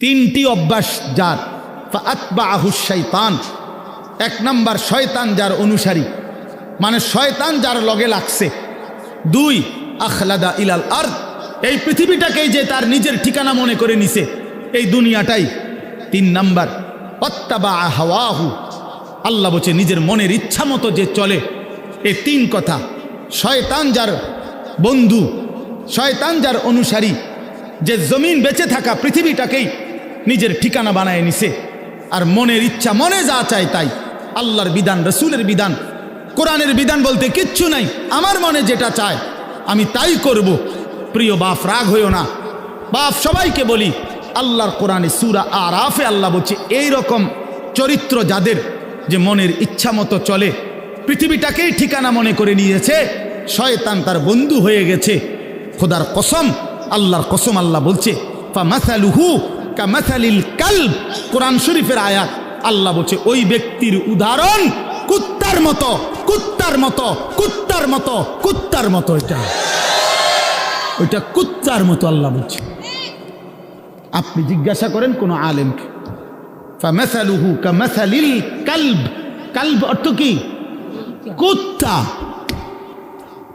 তিনটি অভ্যাস যার, ফাআতবাআহু শাইতান, এক নাম্বার শয়তান যার অনুসারী, মানে শয়তান যার লগে লাগছে। দুই, আখলাদা ইলাল আরদ, এই পৃথিবীটাকেই যে তার নিজের ঠিকানা মনে করে নিছে, এই দুনিয়াটাই। তিন নাম্বার, ওয়াত্তাবাআ হাওয়াহু, আল্লাহ বলছে নিজের মনের ইচ্ছা মতো যে চলে। এই তিন কথা, শয়তান যার বন্ধু, শয়তান যার অনুসারী, যে জমিন বেঁচে থাকা পৃথিবীটাকেই নিজের ঠিকানা বানায় নিছে, আর মনের ইচ্ছা, মনে যা চায় তাই। আল্লাহর বিধান, রসুলের বিধান, কোরআনের বিধান বলতে কিচ্ছু নাই, আমার মনে যেটা চায় আমি তাই করব। প্রিয় বাপ, রাগ হইও না। বাপ, সবাইকে বলি, আল্লাহর কোরআনে সূরা আরাফে আল্লাহ বলছে এই রকম চরিত্র যাদের, যে মনের ইচ্ছা মতো চলে, পৃথিবীটাকেই ঠিকানা মনে করে নিয়েছে, শয়তান তার বন্ধু হয়ে গেছে। খোদার কসম, আল্লাহর কসম, আল্লাহ বলছে ফামাসালুহু কামাসালিল কালব, কোরআন শরীফের আয়াত। আল্লাহ বলছে ওই ব্যক্তির উদাহরণ কুত্তার মতো, কুত্তার মতো, কুত্তার মতো, কুত্তার মতো। ওইটা কুত্তার মতো আল্লাহ বলছে। আপনি জিজ্ঞাসা করেন কোন আলেমকে, ফামাসালুহু কামাসালিল কালব, কালব অর্থ কি? কুত্তা,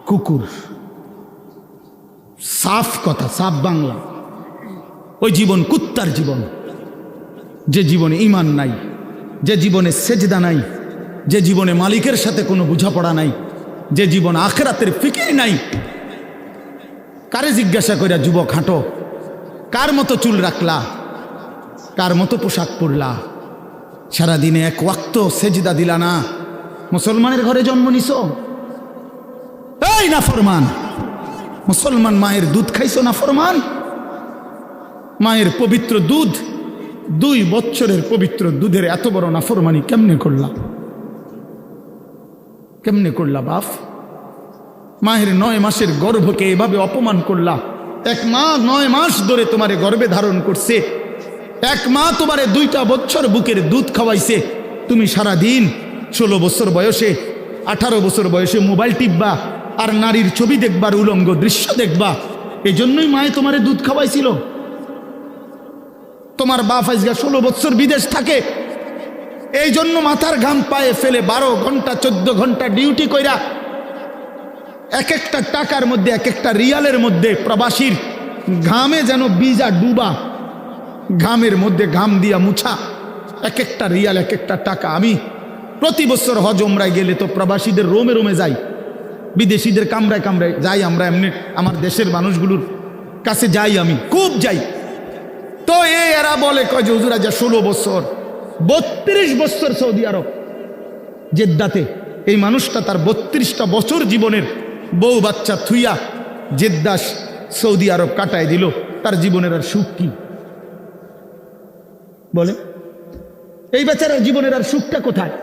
কুকুর। সাফ কথা, সাফ বাংলা। ওই জীবন কুত্তার জীবন, যে জীবনে ঈমান নাই, যে জীবনে সেজদা নাই, যে জীবনে মালিকের সাথে কোনো বোঝাপড়া নাই, যে জীবন আখিরাতের ফিকির নাই। কারে জিজ্ঞাসা কইরা যুবক হাঁটো, কার মতো চুল রাখলা, কার মতো পোশাক পরলা, সারাদিনে এক ওয়াক্ত সেজদা দিলা না, মুসলমানের ঘরে জন্ম নিছো? এই নাফরমান মুসলমান, মায়ের দুধ খাইছো নাফরমান? মায়ের পবিত্র দুধ, 2 বছরের পবিত্র দুধের এত বড় নাফরমানি কেমনে করলা? কেমনে করলা বাপ? মায়ের 9 মাসের গর্ভকে এভাবে অপমান করলা। এক মা 9 মাস ধরে তোমারে গর্ভে ধারণ করছে, এক মা তোমারে 2টা বছর বুকের দুধ খাওয়াইছে। তুমি সারা দিন 16 বছর বয়সে, 18 বছর বয়সে মোবাইল টিপবা আর নারীর ছবি দেখবার, উলঙ্গ দৃশ্য দেখবা। এই জন্যই মায়ে তোমারে দুধ খাওয়াইছিল। তোমার বাপ আজকে 16 বছর বিদেশ থাকে, এই জন্য মাথার ঘাম পায়ে ফেলে 12 ঘন্টা 14 ঘন্টা ডিউটি কইরা, এক একটা টাকার মধ্যে, এক একটা রিয়ালের মধ্যে প্রবাসীর ঘামে যেন বীজা ডুবা, ঘামের মধ্যে ঘাম দিয়া মুছা, এক একটা রিয়াল, এক একটা টাকা। আমি প্রতি বছর হজ ওমরায় গেলে তো প্রবাসীদের রোমে রোমে যাই, বিদেশিদের কামরায় কামরায় যাই। আমরা এমনি আমার দেশের মানুষগুলোর কাছে যাই, আমি খুব যাই। তো এরা বলে কয় যে হুজুর আজ 16 বছর, 32 বছর সৌদি আরব জেদ্দাতে। এই মানুষটা তার 32টা বছর জীবনের বউ বাচ্চা থুইয়া জেদ্দাস সৌদি আরব কাটায় দিল। তার জীবনের আর সুখ কি বলে? এই বেচারার জীবনের আর সুখটা কোথায়?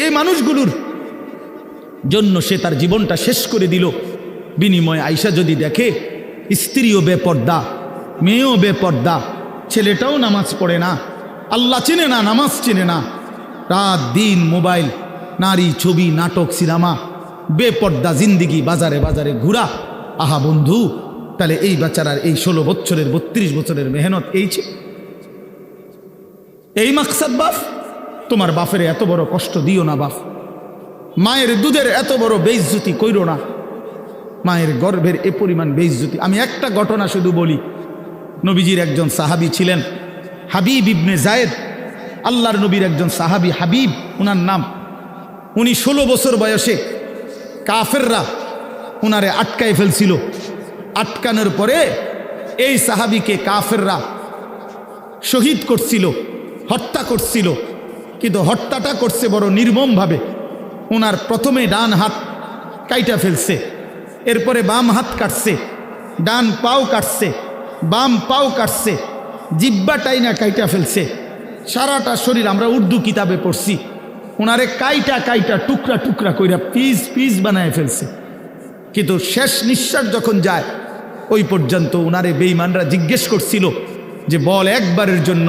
এই মানুষগুলোর জন্য সে তার জীবনটা শেষ করে দিল। বিনিময়ে আয়সা যদি দেখে স্ত্রীও বেপর্দা, মেয়েও বেপর্দা, ছেলেটাও নামাজ পড়ে না, আল্লাহ চিনে না, নামাজ চিনে না, রাত দিন মোবাইল, নারী, ছবি, নাটক, সিনেমা, বেপর্দা জিন্দিগি, বাজারে বাজারে ঘুরা। আহা বন্ধু, তাহলে এই বেচারার এই 16 বছরের 32 বছরের মেহনত এই ছিল, এই মাকসাদ। বাপ, তোমার বাপের এত বড় কষ্ট দিও না বাপ। মায়ের দুধের এত বড় বেইজ্জতি কইরো না, মায়ের গর্ভের এ পরিমাণ বেইজ্জতি। আমি একটা ঘটনা শুধু বলি। নবীজির একজন সাহাবী ছিলেন হাবিব ইবনে জায়েদ, আল্লাহর নবীর একজন সাহাবী হাবিব উনার নাম। উনি 16 বছর বয়সে কাফেররা উনারে আটকায় ফেলছিল। আটকানোর পরে এই সাহাবীকে কাফেররা শহীদ করছিল, হত্যা করছিল। কিন্তু হত্যাটা করছে বড় নির্মমভাবে। ওনার প্রথমে ডান হাত কাইটা ফেলছে, এরপরে বাম হাত কাটছে, ডান পাও কাটছে, বাম পাও কাটছে, জিব্বাটাই না কাইটা ফেলছে, সারাটা শরীর। আমরা উর্দু কিতাবে পড়ছি, ওনারে কাইটা কাইটা টুকরা টুকরা কইরা পিস পিস বানায় ফেলছে। কিন্তু শেষ নিঃশ্বাস যখন যায়, ওই পর্যন্ত ওনারে বেঈমানরা জিজ্ঞেস করছিল যে বল একবারের জন্য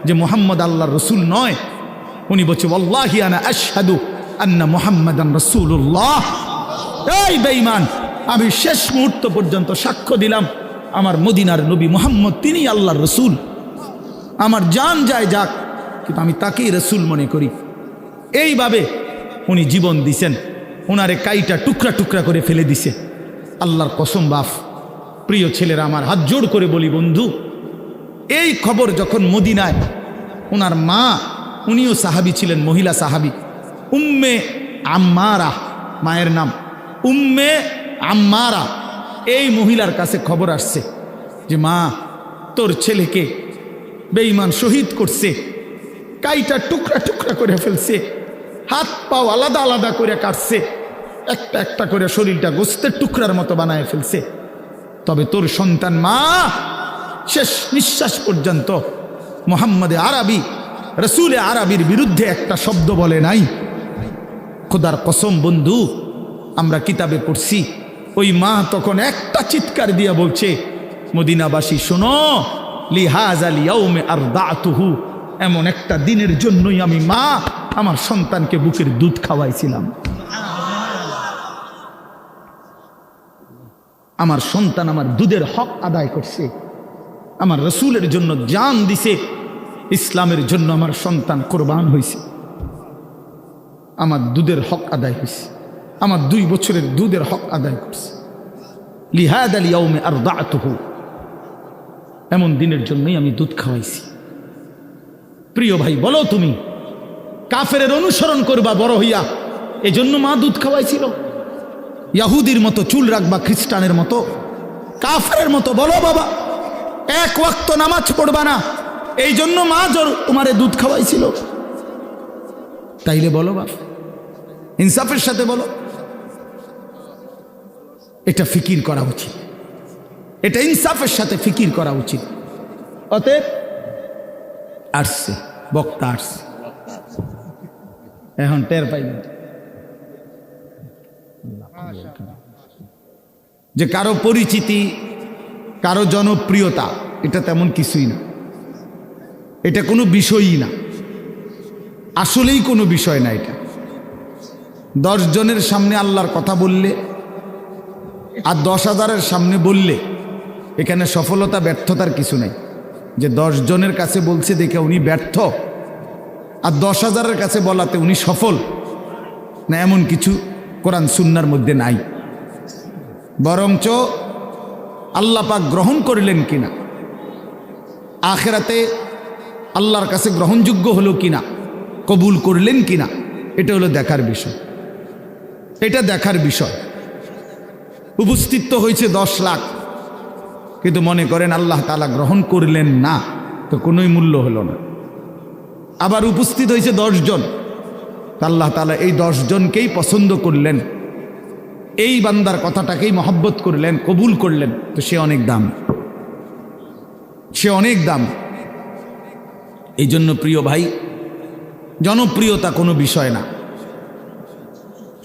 যে মুহাম্মদ আল্লাহর রসুল নয়। উনি বলছে ওয়াল্লাহি আনা আশহাদু আন্না মুহাম্মাদান রাসূলুল্লাহ। এই বেঈমান, আমি শেষ মুহূর্ত পর্যন্ত সাক্ষ্য দিলাম আমার মদিনার নবী মুহাম্মদ তিনি আল্লাহর রসুল, আমার জান যায় যাক, কিন্তু আমি তাকেই রসুল মনে করি। এইভাবে উনি জীবন দিছেন, ওনারে কাইটা টুকরা টুকরা করে ফেলে দিছে। আল্লাহর কসম বাপ, প্রিয় ছেলেরা আমার, হাত জোড় করে বলি বন্ধু, এই খবর যখন মদিনায় ওনার মা, উনিও সাহাবী ছিলেন, মহিলা সাহাবী, উম্মে আম্মারা মায়ের নাম, উম্মে আম্মারা, এই মহিলার কাছে খবর আসছে যে মা, তোর ছেলেকে বেঈমান শহীদ করছে, কাইটা টুকরা টুকরা করে ফেলছে, হাত পাও আলাদা আলাদা করে কাটছে, একটা একটা করে শরীরটা গোস্তের টুকরার মতো বানায় ফেলছে। তবে তোর সন্তান মা শেষ নিঃশ্বাস পর্যন্ত মুহাম্মদে আরবি, রসুলে আরবির বিরুদ্ধে একটা শব্দ বলে নাই। খোদার কসম বন্ধু, আমরা কিতাবে পড়ছি, ওই মা তখন একটা চিৎকার দিয়া বলছে, মদিনাবাসী শোনো, লিহাযাল ইয়াউমে আরদাতুহু, এমন একটা দিনের জন্যই আমি মা আমার সন্তানকে বুকের দুধ খাওয়াইছিলাম। আমার সন্তান আমার দুধের হক আদায় করছে, আমার রসুলের জন্য জান দিছে, ইসলামের জন্য আমার সন্তান কোরবান হয়েছে, আমার দুধের হক আদায় হয়েছে, আমার 2 বছরের দুধের হক আদায় করছে। লিহাযাল ইয়াউমে আরদাতুহু, এমন দিনের জন্যই আমি দুধ খাওয়াইছি। প্রিয় ভাই, বলো তুমি কাফেরের অনুসরণ করবা বড় হইয়া, এজন্য মা দুধ খাওয়াইছিল? ইয়াহুদির মতো চুল রাখবা, খ্রিস্টানের মতো, কাফেরের মতো? বলো বাবা, 1 ওয়াক্ত নামাজ পড়বা না, এই জন্য মা তোমারে দুধ খাওয়াইছিল? তাইলে বলো বাপ, ইনসাফের সাথে বলো। এটা ফিকির করা উচিত, এটা ইনসাফের সাথে ফিকির করা উচিত। অতএব আসছে বক্তা, আসছে, এখন টের পাইলেন যে কারো পরিচিতি, কারো জনপ্রিয়তা, এটা তেমন কিছুই না, এটা কোনো বিষয়ই না, আসলেই কোনো বিষয় না। এটা 10 জনের সামনে আল্লাহর কথা বললে আর 10,000-এর সামনে বললে এখানে সফলতা ব্যর্থতার কিছু নেই। যে 10 জনের কাছে বলছে দেখে উনি ব্যর্থ, আর 10,000-এর কাছে বলাতে উনি সফল না, এমন কিছু কোরআন সুন্নাহর মধ্যে নাই। বরঞ্চ আল্লাহ পাক গ্রহণ করলেন কিনা, আখিরাতে আল্লাহর কাছে গ্রহণযোগ্য হলো কিনা, কবুল করলেন কিনা, এটা হলো দেখার বিষয়। এটা দেখার বিষয়। উপস্থিত তো হয়েছে 10 লাখ, কিন্তু মনে করেন আল্লাহ তাআলা গ্রহণ করলেন না, তো কোনোই মূল্য হলো না। আবার উপস্থিত হয়েছে 10 জন, আল্লাহ তাআলা এই 10 জনকেই পছন্দ করলেন, এই বান্দার কথাটাকেই মহব্বত করলেন, কবুল করলেন, তো সে অনেক দাম, সে অনেক দাম। এই জন্য প্রিয় ভাই, জনপ্রিয়তা কোনো বিষয় না,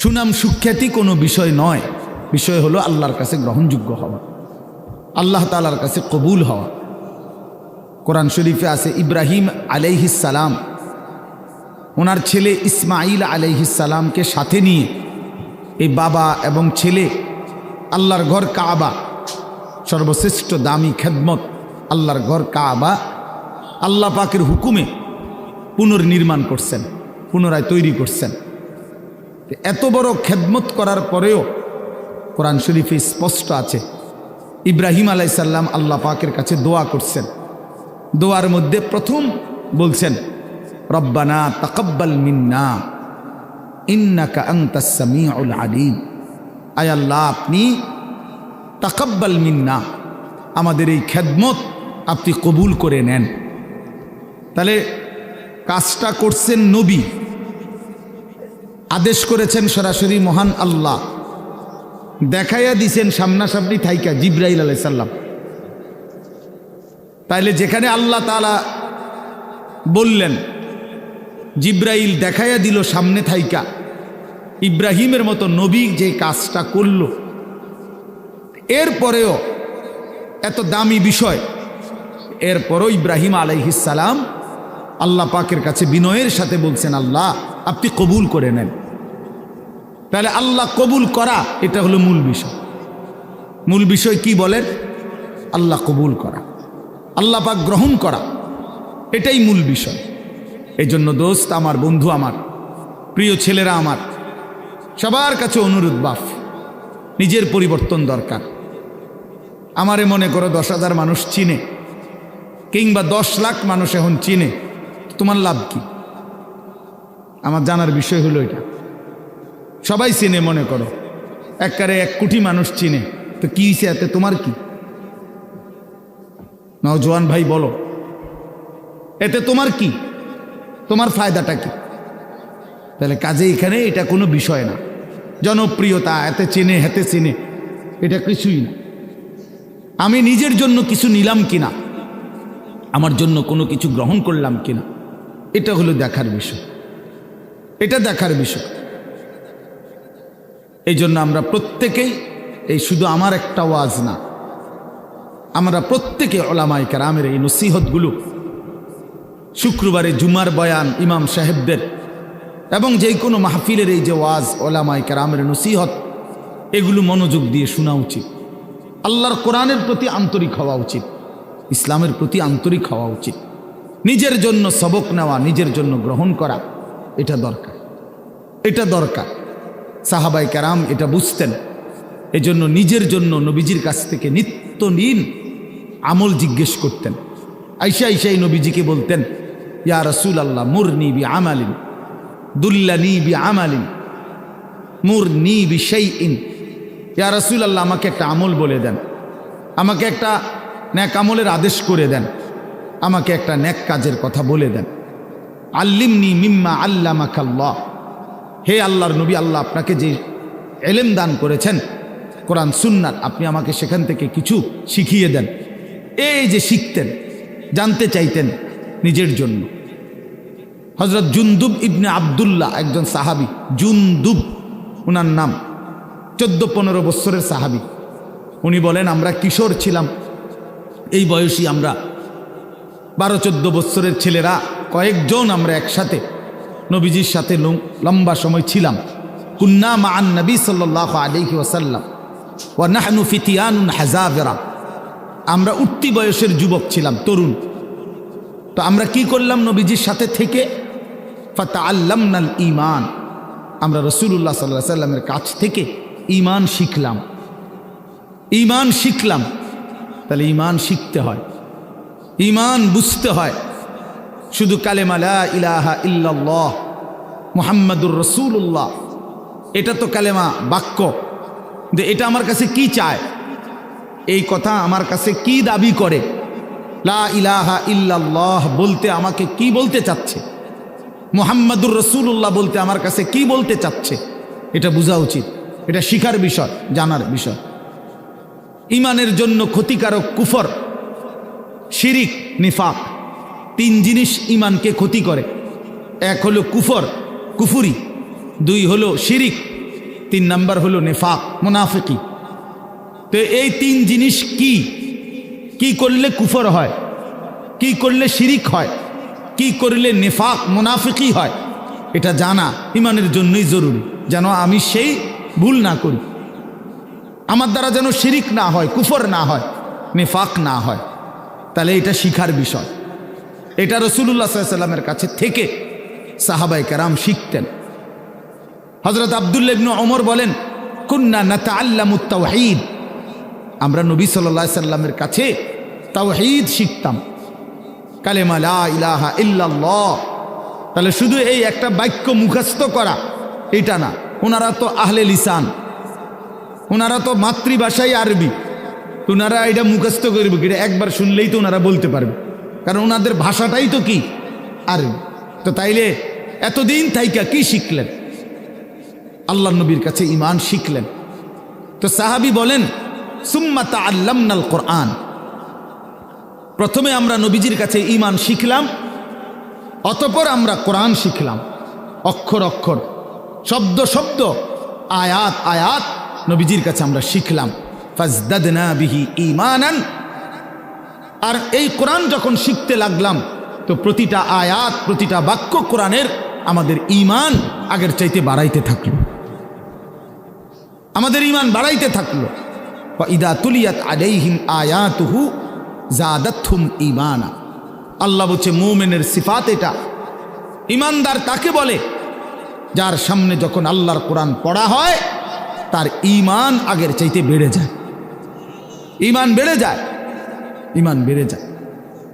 সুনাম সুখ্যাতি কোনো বিষয় নয়, বিষয় হলো আল্লাহর কাছে গ্রহণযোগ্য হওয়া, আল্লাহ তাআলার কাছে কবুল হওয়া। কোরআন শরীফে আছে ইব্রাহিম আলাইহিস সালাম ওনার ছেলে ইসমাইল আলাইহিস সালামকে সাথে নিয়ে, এই বাবা এবং ছেলে আল্লাহর ঘর কাবা, সর্বশ্রেষ্ঠ দামি খেদমত আল্লাহর ঘর কাবা, আল্লাহ পাকের হুকুমে পুনর্নির্মাণ করছেন, পুনরায় তৈরি করছেন। এত বড় খেদমত করার পরেও কোরআন শরীফে স্পষ্ট আছে ইব্রাহিম আলাইহিস সালাম আল্লাহ পাকের কাছে দোয়া করছেন। দোয়ার মধ্যে প্রথম বলছেন, রব্বানা তাকাব্বাল মিন্না ইন্নাকা আনতাস সামিউল আলিম, আয় আল্লাহ আপনি তাকাব্বাল মিন্না, আমাদের এই খেদমত আপনি কবুল করে নেন। তাহলে কাজটা করছেন নবী, আদেশ করেছেন সরাসরি মহান আল্লাহ, দেখাইয়া দিছেন সামনাসামনি থাইকা জিবরাইল আলাইহিস সালাম। তাইলে যেখানে আল্লাহ তাআলা বললেন, জিবরাইল দেখাইয়া দিল সামনে থাইকা, ইব্রাহিমের মতো নবী যে কাজটা করল, এরপরেও এত দামি বিষয়, এরপরও ইব্রাহিম আলাইহিস সালাম আল্লাহ পাকের কাছে বিনয়ের সাথে বলছেন, আল্লাহ আপনি কবুল করে নেন। তাহলে আল্লাহ কবুল করা, এটা হলো মূল বিষয়। মূল বিষয় কি বলেন? আল্লাহ কবুল করা, আল্লাহ পাক গ্রহণ করা, এটাই মূল বিষয়। এই জন্য দোস্ত আমার, বন্ধু আমার, প্রিয় ছেলেরা আমার, সবার কাছে অনুরোধ, বাপ নিজের পরিবর্তন দরকার। আমারে মনে করো 10,000 মানুষ চিনে, কিংবা 10 লাখ মানুষ এখন চিনে, তোমার লাভ কি? আমার জানার বিষয় হলো এটা। সবাই চিনে, মনে করো একবারে 1 কোটি মানুষ চিনে, তো কি হয়েছে এতে? তোমার কি? নওজোয়ান ভাই বলো, এতে তোমার কি? তোমার ফায়দাটা কি? তাহলে কাজে এখানে এটা কোনো বিষয় না। জনপ্রিয়তা, এতে চেনে হেতে চেনে, এটা কিছুই না। আমি নিজের জন্য কিছু নিলাম কিনা, আমার জন্য কোনো কিছু গ্রহণ করলাম কিনা, এটা হলো দেখার বিষয়, এটা দেখার বিষয়। এই জন্য আমরা প্রত্যেকেই, এই শুধু আমার একটা ওয়াজ না, আমরা প্রত্যেকে ওলামায়ে কেরামের এই নসিহতগুলো, শুক্রবারে জুমার বয়ান ইমাম সাহেবদের, এবং যে কোনো মাহফিলের এই যে ওয়াজ, ওলামায়ে কেরামের নসিহত, এগুলো মনোযোগ দিয়ে শোনা উচিত। আল্লাহর কোরআনের প্রতি আন্তরিক হওয়া উচিত, ইসলামের প্রতি আন্তরিক হওয়া উচিত। নিজের জন্য সবক নেওয়া, নিজের জন্য গ্রহণ করা, এটা দরকার, এটা দরকার। সাহাবায়ে কেরাম এটা বুঝতেন। এজন্য নিজের জন্য নবীজির কাছ থেকে নিত্যদিন আমল জিজ্ঞেস করতেন। আইসা আইসাই নবীজিকে বলতেন, ইয়া রাসূলুল্লাহ মুরনি বি আমালিন দুল্লানি বি আমালিন মুরনি বি শাইইন। ইয়া রাসূলুল্লাহ আমাকে একটা আমল বলে দেন, আমাকে একটা নেক আমলের আদেশ করে দেন, আমাকে একটা নেক কাজের কথা বলে দেন। আল্লিমনি মিম্মা আল্লামাকাল্লাহ। হে আল্লাহর নবী, আল্লাহ আপনাকে যে ইলম দান করেছেন কোরআন সুন্নাত, আপনি আমাকে সেখান থেকে কিছু শিখিয়ে দেন। এই যে শিখতেন, জানতে চাইতেন নিজের জন্য। হযরত জুনদুব ইবনে আব্দুল্লাহ, একজন সাহাবী, জুনদুব ওনার নাম, 14-15 বছরের সাহাবী। উনি বলেন, আমরা কিশোর ছিলাম, এই বয়সী আমরা 12-14 বছরের ছেলেরা কয়েকজন আমরা একসাথে নবীজির সাথে লম্বা সময় ছিলাম। কুন্না মাআন নবী সাল্লাল্লাহু আলাইহি ওয়াসাল্লাম ওয়া নাহনু ফিতিয়ানুন হাযাবিরা। আমরা উঠতি বয়সের যুবক ছিলাম, তরুণ। তো আমরা কি করলাম? নবীজির সাথে থেকে ফাতাআল্লামনাল ঈমান, আমরা রাসূলুল্লাহ সাল্লাল্লাহু আলাইহি ওয়াসাল্লামের কাছ থেকে ঈমান শিখলাম, ঈমান শিখলাম। তাহলে ঈমান শিখতে হয়, ঈমান বুঝতে হয়। শুধু কালেমা লা ইলাহা ইল্লাল্লাহ মুহাম্মাদুর রাসূলুল্লাহ, এটা তো কালেমা, বাক্য। যে এটা আমার কাছে কি চায়, এই কথা আমার কাছে কি দাবি করে, লা ইলাহা ইল্লাল্লাহ বলতে আমাকে কি বলতে চাচ্ছে, মুহাম্মাদুর রাসূলুল্লাহ বলতে আমার কাছে কি বলতে চাচ্ছে, এটা বোঝা উচিত। এটা শিখার বিষয়, জানার বিষয়। ঈমানের জন্য ক্ষতিকারক কুফর, শিরিক, নিফাক, 3 জিনিস ঈমানকে ক্ষতি করে। 1 হলো কুফর, কুফুরি, 2 হলো শিরিক, 3 নাম্বার হলো নিফাক, মুনাফিকি। তো এই 3 জিনিস কি কি করলে কুফর হয়, কি করলে শিরিক হয়, কি করলে নিফাক মুনাফিকি হয়, এটা জানা ঈমানের জন্যই জরুরি, যেন আমি সেই ভুল না করি, আমার দ্বারা যেন শিরিক না হয়, কুফর না হয়, নিফাক না হয়। তাহলে এটা শিখার বিষয়। এটা রাসূলুল্লাহ সাল্লাল্লাহু আলাইহি ওয়াসাল্লামের কাছে থেকে সাহাবায়ে কেরাম শিখতেন। হযরত আব্দুল্লাহ ইবনে ওমর বলেন, কুন্না নাতাআল্লামুত তাওহীদ, আমরা নবী সাল্লাল্লাহু আলাইহি ওয়াসাল্লামের কাছে তাওহীদ শিখতাম, কালেমা লা ইলাহা ইল্লাল্লাহ। তাহলে শুধু এই একটা বাক্য মুখস্থ করা এটা না, ওনারা তো আহলে লিসান, ওনারা তো মাতৃভাষাই আরবি, ওনারা এটা মুখস্থ করবে, এটা একবার শুনলেই তো ওনারা বলতে পারবে, কারণ ওনাদের ভাষাটাই তো কি আরবি। তো তাইলে এতদিন থাইকা কি শিখলেন? আল্লাহ নবীর কাছে ঈমান শিখলেন। তো সাহাবী বলেন, সুম্মা তাআল্লামনাল কোরআন, প্রথমে আমরা নবীজির কাছে ঈমান শিখলাম, অতঃপর আমরা কোরআন শিখলাম, অক্ষর অক্ষর, শব্দ শব্দ, আয়াত আয়াত নবীজির কাছে আমরা শিখলাম। ফাজদাদনা বিহি ঈমানান, আর এই কোরআন যখন শিখতে লাগলাম, তো প্রতিটা আয়াত, প্রতিটা বাক্য কোরআনের আমাদের ঈমান আগের চাইতে বাড়াইতে থাকলো, আমাদের ঈমান বাড়াইতে থাকলো। ওয়া ইদা তুলিয়াত আলাইহিম আয়াতুহু জাদাতহুম ঈমানা। আল্লাহ বলছে মুমিনের সিফাত এটা। ঈমানদার তাকে বলে যার সামনে যখন আল্লাহর কোরআন পড়া হয় তার ঈমান আগের চাইতে বেড়ে যায়, ঈমান বেড়ে যায়, ঈমান বেড়ে যায়।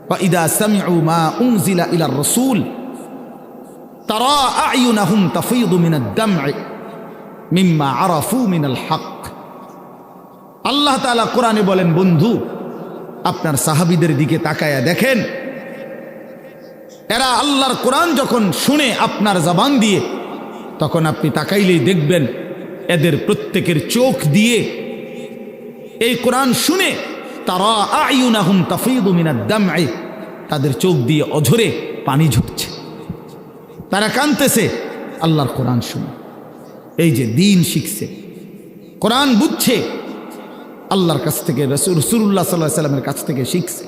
ওয়া ইদা সামিউ মা উনজিলা ইলার রাসূল তারা আ'য়ুনাহুম তাফীদু মিনাদ দাম'i মিম্মা আরাফু মিনাল হক। আল্লাহ তাআলা কোরআনে বলেন, বন্ধু আপনার সাহাবীদের দিকে তাকায়া দেখেন, এরা আল্লাহর কোরআন যখন শুনে আপনার জবান দিয়ে, তখন আপনি তাকাইলেই দেখবেন এদের প্রত্যেকের চোখ দিয়ে এই কোরআন শুনে তারা আ'য়ুনাহুম তাফীদু মিনাদ দাম'i, তাদের চোখ দিয়ে অঝরে পানি ঝরছে, তারা কাঁদতেছে আল্লাহর কোরআন শুনে। এই যে দিন শিখছে, কোরআন বুঝছে, আল্লাহর কাছ থেকে রাসূলুল্লাহ সাল্লাল্লাহু আলাইহি ওয়াসাল্লামের কাছ থেকে শিখছে।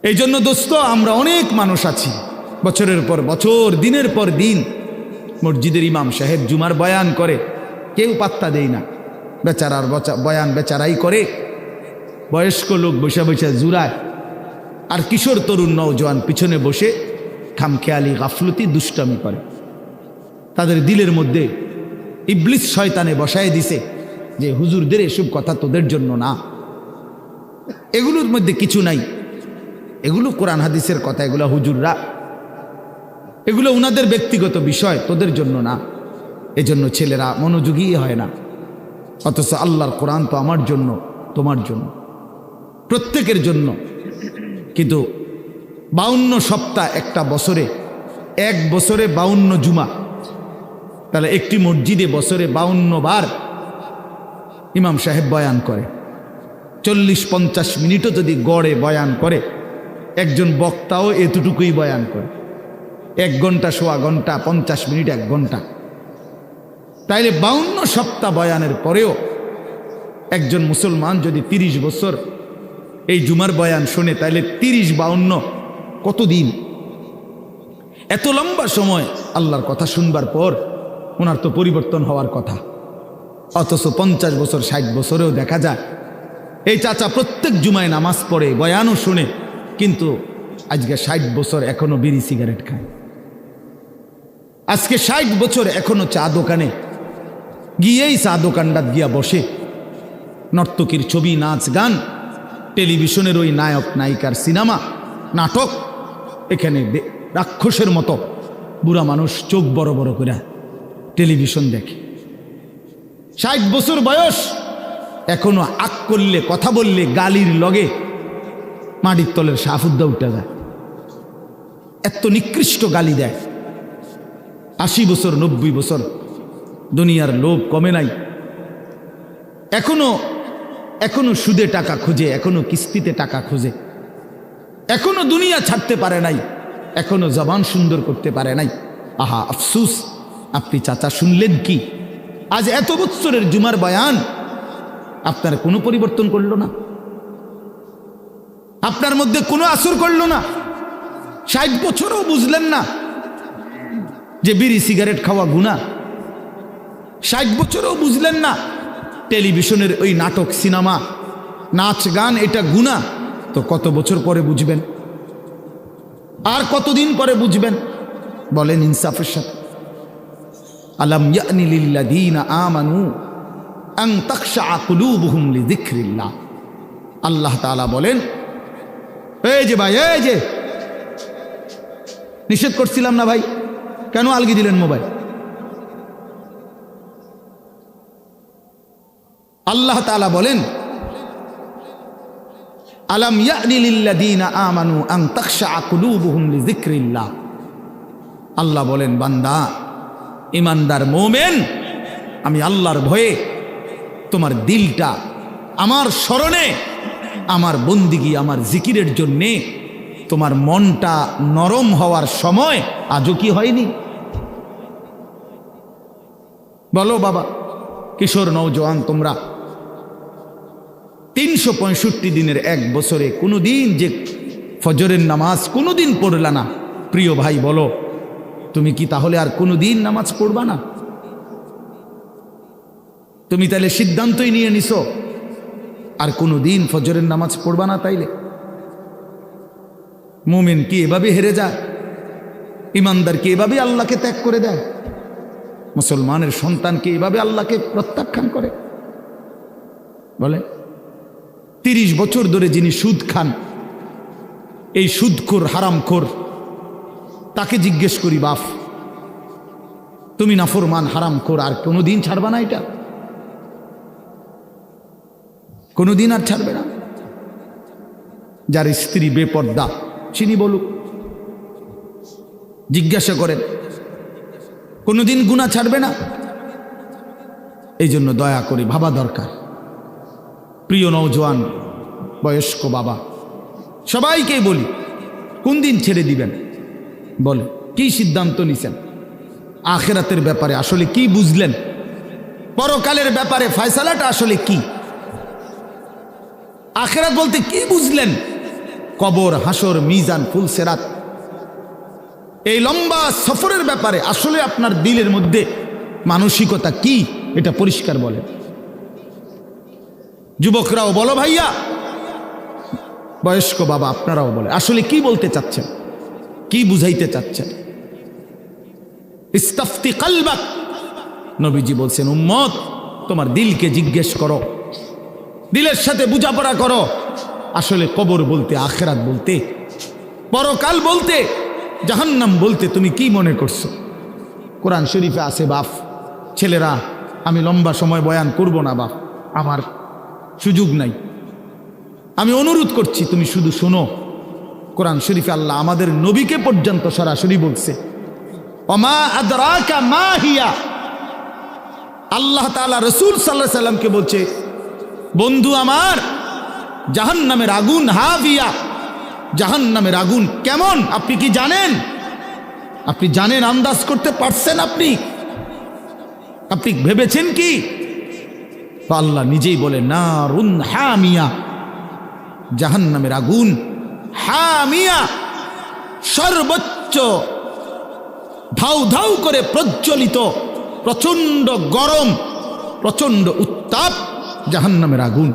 এই জন্য দোস্ত, আমরা অনেক মানুষ আছি বছরের পর বছর, দিনের পর দিন মসজিদের ইমাম সাহেব জুমার বয়ান করে, কেউ পাত্তা দেয় না, বেচারার বয়ান বেচারাই করে, বয়স্ক লোক বসে বসে জুরায়, আর কিশোর তরুণ নওজোয়ান পিছনে বসে খামখেয়ালি গাফলতি দুষ্টামি করে। তাদের দিলের মধ্যে ইবলিস শয়তানে বসায় দিছে যে হুজুরদের এসব কথা তোদের জন্য না, এগুলোর মধ্যে কিছু নাই, এগুলো কোরআন হাদিসের কথা, এগুলো হুজুররা, এগুলো উনাদের ব্যক্তিগত বিষয়, তোদের জন্য না। এজন্য ছেলেরা মনোযোগী হয় না। অথচ আল্লাহর কোরআন তো আমার জন্য, তোমার জন্য, প্রত্যেকের জন্য। কিন্তু 52 সপ্তাহ একটা বছরে, এক বছরে 52 জুমা, তাহলে একটি মসজিদে বছরে 52 বার ইমাম সাহেব বয়ান করে। 40-50 মিনিটও যদি গড়ে বয়ান করে, একজন বক্তাও এতটুকুই বয়ান করে, 1 ঘন্টা, সোয়া ঘন্টা, 50 মিনিট, 1 ঘন্টা। তাইলে 52 সপ্তাহ বয়ানের পরেও একজন মুসলমান যদি 30 বছর এই জুমার বয়ান শুনে, তাইলে 30-52 কতদিন? এত লম্বা সময় আল্লাহর কথা শুনবার পর ওনার তো পরিবর্তন হওয়ার কথা। অথচ 50 বছর, 60 বছরেও দেখা যায় এই চাচা প্রত্যেক জুমায় নামাজ পড়ে, বয়ানও শুনে, কিন্তু আজকে 60 বছর এখনো বিড়ি সিগারেট খায়। আজকে 60 বছর এখনো চা দোকানে গিয়েই চা দোকানটা গিয়া বসে, নর্তকীর ছবি, নাচ গান, টেলিভিশনের ওই নায়ক নায়িকার সিনেমা, নাটক, এখানে রাক্ষসের মতো বুড়া মানুষ চোখ বড় বড় করে টেলিভিশন দেখে। 60 বছর বয়স, এখনো আক করলে, কথা বললে গালির লগে মাটির তলের সাফুদ্দা উঠে যায়, এত নিকৃষ্ট গালি দেয়। 80 বছর, 90 বছর, দুনিয়ার লোভ কমে নাই, এখনো সুদে টাকা খুঁজে, এখনো কিস্তিতে টাকা খুঁজে, এখনো দুনিয়া ছাড়তে পারে নাই, এখনো জবান সুন্দর করতে পারে নাই। আহা আফসুস, আপনি চাচা শুনলেন কি? আজ এত বছরের জুমার বয়ান আপনার কোনো পরিবর্তন করলো না, আপনার মধ্যে কোনো আসর করলো না। 60 বছরও বুঝলেন না যে বিড়ি সিগারেট খাওয়া গুনাহ। 60 বছরও বুঝলেন না টেলিভিশনের ওই নাটক, সিনেমা, নাচ গান এটা গুনাহ। তো কত বছর পরে বুঝবেন? আর কতদিন পরে বুঝবেন? বলেন ইনসাফের সাথে। আলাম ইয়ানি লিল্লাযীনা আমানু আন তাখশা কুলুবুহুম লিযিকরিল্লাহ। আল্লাহ তাআলা বলেন, এই যে ভাই, এই যে নিষেধ করছিলাম না ভাই, কেন আলগি দিলেন মোবাইল? আল্লাহ তাআলা বলেন, আলাম ইয়ানি লিল্লাযীনা আমানু আন তাখশা কুলুবুহুম লিযিকরিল্লাহ। আল্লাহ বলেন, বান্দা, ইমানদার মুমিন, আমি আল্লাহর ভয়ে তোমার দিলটা আমার স্মরণে, আমার বন্দিগি, আমার জিকিরের জন্যে তোমার মনটা নরম হওয়ার সময় আজও কি হয়নি? বলো বাবা, কিশোর নওজোয়ান, তোমরা 365 দিনের এক বছরে কোনোদিন যে ফজরের নামাজ কোনোদিন পড়লা না, প্রিয় ভাই বলো, তুমি কি তাহলে আর কোনোদিন নামাজ পড়বা না? তুমি তাহলে সিদ্ধান্তই নিয়ে নিছো আর কোনো দিন ফজরের নামাজ পড়বা না তাইলে? মুমিন কি এভাবে হেরে যায়? ইমানদার কি এভাবে আল্লাহকে ত্যাগ করে দেয়? মুসলমানের সন্তান কি এভাবে আল্লাহকে প্রত্যাখ্যান করে? বলে 30 বছর ধরে যিনি সুদ খান, এই সুদখোর হারামখোর, তাকে জিজ্ঞেস করি, বাপ তুমি নাফরমান হারামখোর, আর কোনোদিন ছাড়বা না? এটা কোনোদিন আর ছাড়বে না? যার স্ত্রী বেপর্দা চিনি বলুক, জিজ্ঞাসা করেন, কোনোদিন গুনাহ ছাড়বে না? এই জন্য দয়া করে ভাবা দরকার। প্রিয় নওজোয়ান, বয়স্ক বাবা, সবাইকেই বলি, কোন দিন ছেড়ে দিবেন? বলে কি সিদ্ধান্ত নিছেন? আখিরাতের ব্যাপারে আসলে কি বুঝলেন? পরকালের ব্যাপারে ফয়সালাটা আসলে কি? আখিরাত বলতে কি বুঝলেন? কবর, হাসর, মিজান, ফুলসেরাত, এই লম্বা সফরের ব্যাপারে আসলে আপনার দিলের মধ্যে মানসিকতা কি, এটা পরিষ্কার বলেন। যুবকরাও বলো ভাইয়া, বয়স্ক বাবা আপনারাও বলে, আসলে কি বলতে চাচ্ছেন, কি বুঝাইতে চাচ্ছেন? ইস্তাফতি কলবাক, নবীজি বলছেন, উম্মত তোমার দিলকে জিজ্ঞেস করো, দিলের সাথে বোঝাপড়া করো, আসলে কবর বলতে, আখিরাত বলতে, পরকাল বলতে, জাহান্নাম বলতে তুমি কি মনে করছো? কোরআন শরীফে আছে বাপ, ছেলেরা আমি লম্বা সময় বয়ান করব না বাপ, আমার সুযোগ নাই, আমি অনুরোধ করছি তুমি শুধু শোনো। কোরআন শরীফে আল্লাহ আমাদের নবীকে পর্যন্ত সরাসরি বলছে, ওমা আদরাকা মা হিয়া। আল্লাহ তাআলা রাসূল সাল্লাল্লাহু আলাইহি সাল্লামকে বলছে, বন্ধু আমার, জাহান্নামের আগুন হাভিয়া, জাহান্নামের আগুন কেমন আপনি কি জানেন? আপনি জানেন, আন্দাজ করতে পারছেন? আপনি ভেবেছেন কি? আল্লাহ নিজেই বলে, নারুন হামিয়া, জাহান্নামের আগুন হামিয়া, সর্বোচ্চ ধাউ ধাউ করে প্রজ্বলিত, প্রচন্ড গরম, প্রচন্ড উত্তাপ জাহান্নামের আগুন।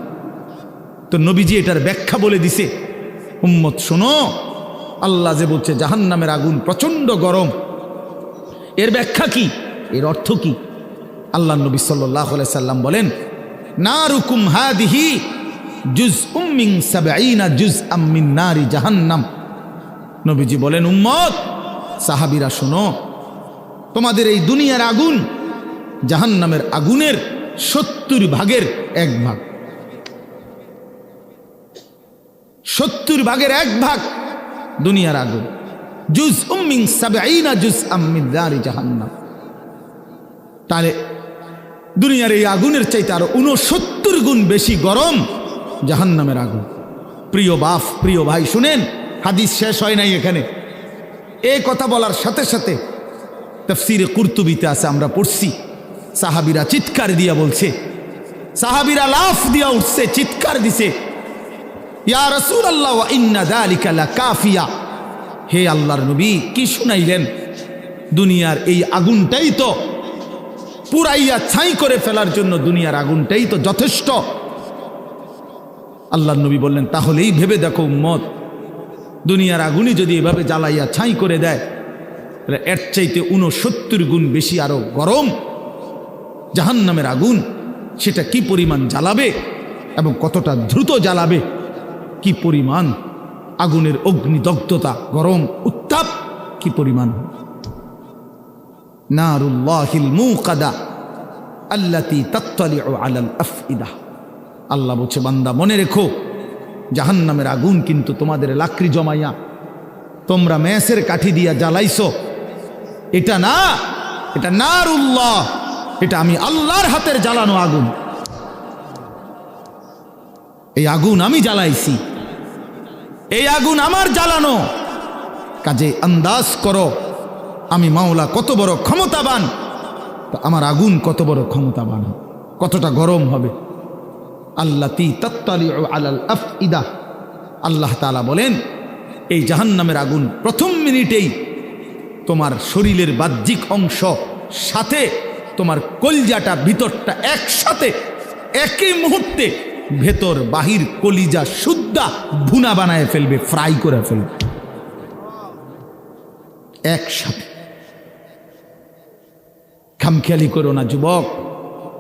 তো নবীজি এটার ব্যাখ্যা বলে দিছে, উম্মত শোনো, আল্লাহ যে বলছে জাহান্নামের আগুন প্রচন্ড গরম, এর ব্যাখ্যা কি, এর অর্থ কি? আল্লাহ নবী সাল্লাল্লাহু আলাইহি সাল্লাম বলেন, নারুকুম হাদিহি জুজউম মিন 70 জুজআম মিন নারি জাহান্নাম। নবীজি বলেন, উম্মত সাহাবীরা শোনো, তোমাদের এই দুনিয়ার আগুন জাহান্নামের আগুনের 70 ভাগের 1 ভাগ, 70 ভাগের 1 ভাগ দুনিয়ার আগুন। জুজউম মিন 70 জুজআম মিন নারি জাহান্নাম। তাহলে দুনিয়ার এই আগুনের চাইতে আরো 69 গুণ বেশি গরম জাহান্নামের আগুন। প্রিয় বাপ, প্রিয় ভাই, শুনেন, হাদিস শেষ হয় নাই এখানে। এই কথা বলার সাথে সাথে তাফসীরে কুরতুবিতে আছে, আমরা পড়ছি, সাহাবীরা চিৎকার দিয়া বলছে, সাহাবীরা লাফ দিয়া উঠছে, চিৎকার দিছে, ইয়া রাসূলুল্লাহ ওয়া ইন্না যালিকা লাকাফিয়া। হে আল্লাহর নবী, কি শুনাইলেন? দুনিয়ার এই আগুনটাই তো পুরাইয়া ছাই করে ফেলার জন্য, দুনিয়ার আগুনটাই তো যথেষ্ট। আল্লাহর নবী বললেন, তাহলেই ভেবে দেখো উম্মত, দুনিয়ার আগুনই যদি এভাবে জ্বালাইয়া ছাই করে দেয়, তাহলে এর চাইতে 69 গুণ বেশি আরো গরম জাহান্নামের আগুন, সেটা কি পরিমাণ জ্বালাবে এবং কতটা দ্রুত জ্বালাবে, কি পরিমাণ আগুনের অগ্নিদগ্ধতা, গরম উত্তাপ কি পরিমাণ। নারুল্লাহিল মুকাদা আল্লাতী তাত্তালিউ আলাল আফইদা। আল্লাহ বলছে, বান্দা মনে রেখো, জাহান্নামের আগুন কিন্তু তোমাদের লাকড়ি জমাইয়া তোমরা মেসের কাঠি দিয়া জ্বালাইছো, এটা না, এটা নারুল্লাহ, এটা আমি আল্লাহর হাতের জ্বালানো আগুন। এই আগুন আমি জ্বালাইছি, এই আগুন আমার জ্বালানো। কাজে আন্দাজ করো আমি মাওলা কত বড় ক্ষমতাবান, তো আমার আগুন কত বড় ক্ষমতাবান, কতটা গরম হবে। আল্লাতী তাত্তালিউ আলাল আফইদা। আল্লাহ তাআলা বলেন, এই জাহান্নামের আগুন প্রথম মিনিটেই তোমার শরীরের বাহ্যিক অংশ সাথে তোমার কলজাটা, ভিতরটা একসাথে একই মুহূর্তে ভেতর বাহির কলিজা শুদ্ধা ভুনা বানায় ফেলবে, ফ্রাই করে ফেলবে একসাথে। খামখেয়ালি করো না যুবক,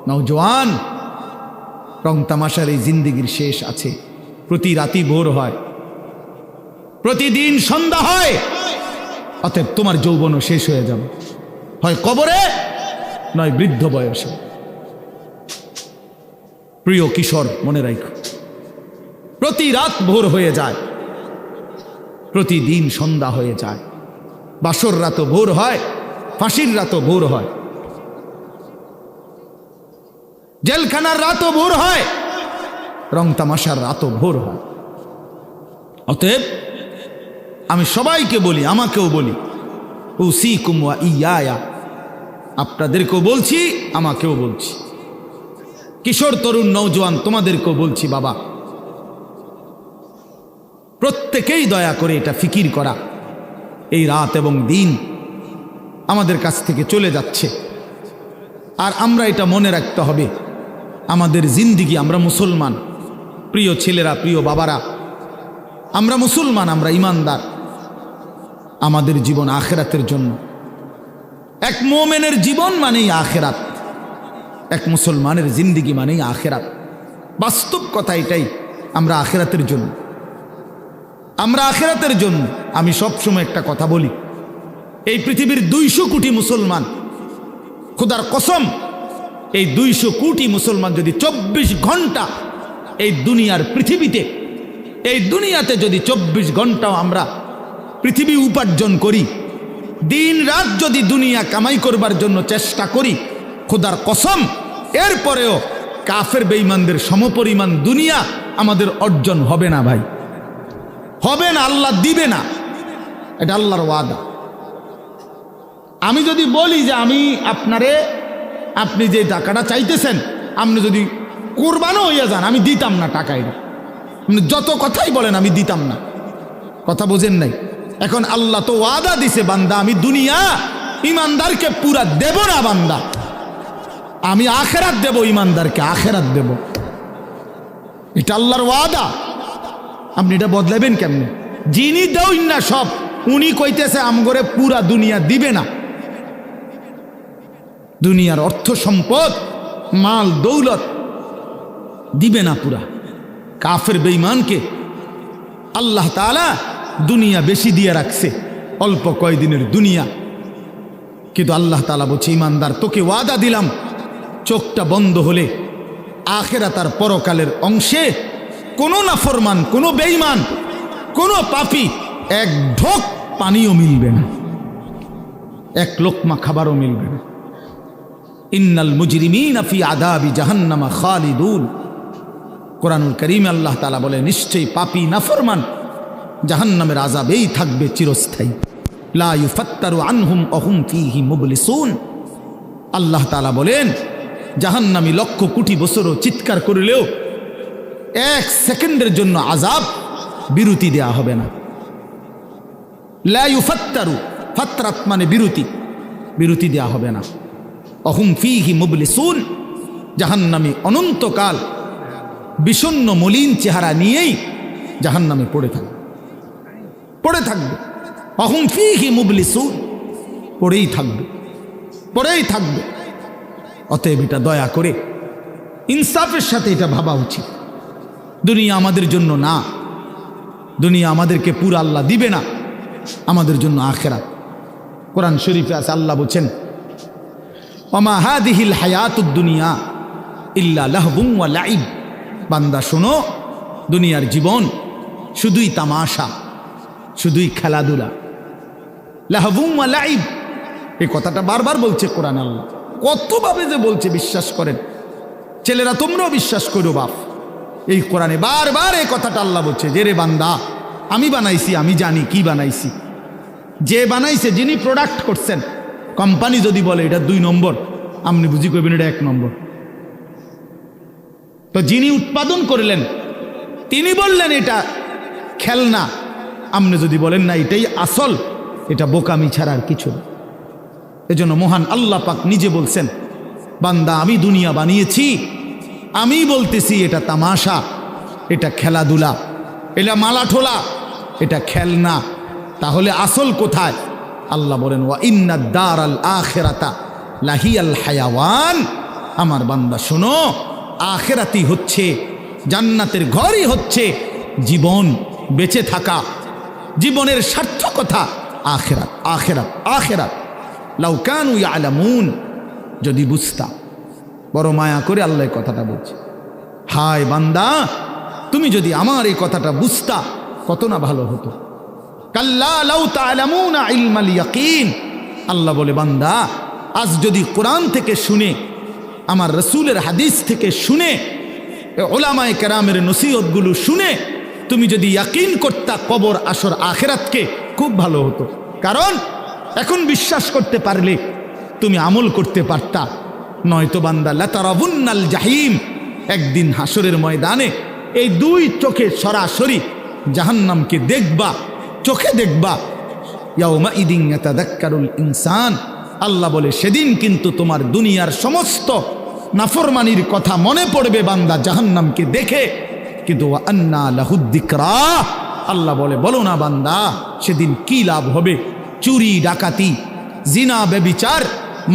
নওজোয়ান। রং তামাশার এই জিন্দিগির শেষ আছে। প্রতি রাতি ভোর হয়, প্রতিদিন সন্ধ্যা হয়। অতএব তোমার যৌবনও শেষ হয়ে যাবে, হয় কবরে নয় বৃদ্ধ বয়সে। প্রিয় কিশোর, মনে রাখো, প্রতি রাত ভোর হয়ে যায়, প্রতিদিন সন্ধ্যা হয়ে যায়। বাসর রাতও ভোর হয়, ফাঁসির রাতও ভোর হয়, জেলখানার রাতও ভোর হয়, রং তামাশার রাতও ভোর হয়। অতএব আমি সবাইকে বলি, আমাকেও বলি, উসিকুম ওয়া ইয়া, আপনাদেরকেও বলছি, আমাকেও বলছি, কিশোর তরুণ নওজোয়ান তোমাদেরকেও বলছি, বাবা প্রত্যেকেই দয়া করে এটা ফিকির করা, এই রাত এবং দিন আমাদের কাছ থেকে চলে যাচ্ছে। আর আমরা এটা মনে রাখতে হবে, আমাদের জিন্দিগি, আমরা মুসলমান, প্রিয় ছেলেরা, প্রিয় বাবারা, আমরা মুসলমান, আমরা ইমানদার। আমাদের জীবন আখেরাতের জন্য। এক মুমিনের জীবন মানেই আখেরাত, এক মুসলমানের জিন্দিগি মানেই আখেরাত। বাস্তব কথা এটাই, আমরা আখেরাতের জন্য, আমরা আখেরাতের জন্য। আমি সবসময় একটা কথা বলি, এই পৃথিবীর 200 কোটি মুসলমান, খোদার কসম, এই 200 কোটি মুসলমান যদি 24 ঘন্টা এই দুনিয়ার পৃথিবীতে, এই দুনিয়াতে যদি 24 ঘন্টাও আমরা পৃথিবী উপার্জন করি, দিন রাত যদি দুনিয়া কামাই করবার জন্য চেষ্টা করি, খোদার কসম এরপরেও কাফের বেঈমানদের সমপরিমাণ দুনিয়া আমাদের অর্জন হবে না ভাই, হবে না, আল্লাহ দিবে না, এটা আল্লাহর ওয়াদা। আমি যদি বলি যে আমি আপনারে, আপনি যে টাকাটা চাইতেছেন, আপনি যদি কোরবানও হইয়া যান, আমি দিতাম না টাকা, এটা আপনি যত কথাই বলেন আমি দিতাম না, কথা বোঝেন নাই। এখন আল্লাহ তো ওয়াদা দিছে, বান্দা আমি দুনিয়া ইমানদারকে পুরা দেব না, বান্দা আমি আখেরাত দেব, ইমানদারকে আখেরাত দেব, এটা আল্লাহর ওয়াদা। আপনি এটা বদলাবেন কেমনে? যিনি দেউন না সব, উনি কইতেছে আমগরে পুরা দুনিয়া দিবে না। দুনিয়ার অর্থ সম্পদ, মাল দৌলত দিবে না পুরা। কাফের বেঈমানকে আল্লাহ তাআলা দুনিয়া বেশি দিয়ে রাখছে, অল্প কয়দিনের দুনিয়া। কিন্তু আল্লাহ তাআলা বলছে, ইমানদার তোকে ওয়াদা দিলাম, চোখটা বন্ধ হলে আখিরাত আর পরকালের অংশে কোনো নাফরমান, কোনো বেঈমান, কোনো পাপী এক ঢোক পানিও মিলবে না, এক লোকমা খাবারও মিলবে না। ইন্নাল মুজরিমিনা ফি আযাবি জাহান্নামা খালিদুন। কোরআনুল কারীমে আল্লাহ তাআলা বলে, নিশ্চয়ই পাপী নাফরমান জাহান্নামের আযাবেই থাকবে চিরস্থায়ী। লা ইউফাত্তারু আনহুম ওয়া হুম ফীহি মুবলিসুন। আল্লাহ তাআলা বলেন, জাহান্নামী লক্ষ কোটি বছরও চিৎকার করলেও 1 সেকেন্ডের জন্য আযাব বিরতি দেয়া হবে না। লা ইউফাত্তারু, ফাতরাত মানে বিরতি, বিরতি দেয়া হবে না। অহুম ফীহি মুবলিসুন, জাহান্নামী অনন্তকাল বিষণ্ণ মলিন চেহারা নিয়েই জাহান্নামে পড়ে থাকবে, পড়ে থাকবে। অহুম ফীহি মুবলিসুন, পড়েই থাকবে, পড়েই থাকবে। অতএব এটা দয়া করে ইনসাফের সাথে এটা ভাবা উচিত, দুনিয়া আমাদের জন্য না, দুনিয়া আমাদেরকে পুরা আল্লাহ দিবে না, আমাদের জন্য আখিরাত। কোরআন শরীফে আছে, আল্লাহ বলছেন, ওমা হাদিহিল হায়াতুদ দুনিয়া ইল্লা লাহবুন ওয়া লাইব। বান্দা শোনো, দুনিয়ার জীবন শুধুই তামাশা, শুধুই খেলাধুলা। লাহবুন ওয়া লাইব, এই কথাটা বারবার বলছে কোরআন। আল্লাহ কতভাবে যে বলছে বিশ্বাস করেন, ছেলেরা তোমরাও বিশ্বাস করো বাপ, এই কোরআনে বারবার এই কথাটা আল্লাহ বলছে যে রে বান্দা, আমি বানাইছি, আমি জানি কি বানাইছি। যে বানাইছে, যিনি প্রোডাক্ট করছেন, কোম্পানি যদি বলে এটা 2 নম্বর, আপনি বুঝি করবেন এটা 1 নম্বর। তো যিনি উৎপাদন করলেন তিনি বললেন এটা খেলনা, আপনি যদি বলেন না এটাই আসল, এটা বোকামি ছাড়া আর কিছু না। এজন্য মহান আল্লাহ পাক নিজে বলছেন, বান্দা আমি দুনিয়া বানিয়েছি আমি বলতেছি এটা তামাশা, এটা খেলাধুলা, এটা মালাঠোলা, এটা খেলনা। তাহলে আসল কোথায়? আল্লাহ বলেন ওয়া ইন্নাদ দারাল আখিরাতা লাহিয়াল হায়াওয়ান। আমার বান্দা শোনো, আখিরাতই হচ্ছে, জান্নাতের ঘরই হচ্ছে জীবন, বেঁচে থাকা, জীবনের সার্থকতা আখিরাত, আখিরাত, আখিরাত। লাউ কানু ইয়ালামুন, যদি বুঝতা। বড় মায়া করে আল্লাহ কথাটা বলছে, হায় বান্দা, তুমি যদি আমার এই কথাটা বুঝতা কত না ভালো হতো। কাল্লা লাউ তা'লামুনা ইলমাল ইয়াকিন। আল্লাহ বলে বান্দা, আজ যদি কোরআন থেকে শুনে, আমার রসুলের হাদিস থেকে শুনে, উলামায়ে কেরামের নসিহতগুলো শুনে তুমি যদি ইয়াকিন করতা কবর, আসর, আখিরাতকে, খুব ভালো হতো। কারণ এখন বিশ্বাস করতে পারলে তুমি আমল করতে পারতা। নয়তো বান্দা লাতারাবুন্নাল জাহিম, একদিন হাসরের ময়দানে এই দুই চোখে সরাসরি জাহান্নামকে দেখবা, চোখে দেখবা। ইয়াউমা ইদিন ইয়াতাযাক্কারুল ইনসান। আল্লাহ বলে সেদিন কিন্তু তোমার দুনিয়ার সমস্ত নাফরমানির কথা মনে পড়বে বান্দা জাহান্নামকে দেখে। কিন্তু ওয়া আন্না লাহুদ যিকরা। আল্লাহ বলে বলো না বান্দা সেদিন কি লাভ হবে? চুরি ডাকাতি, জিনা ব্যভিচার,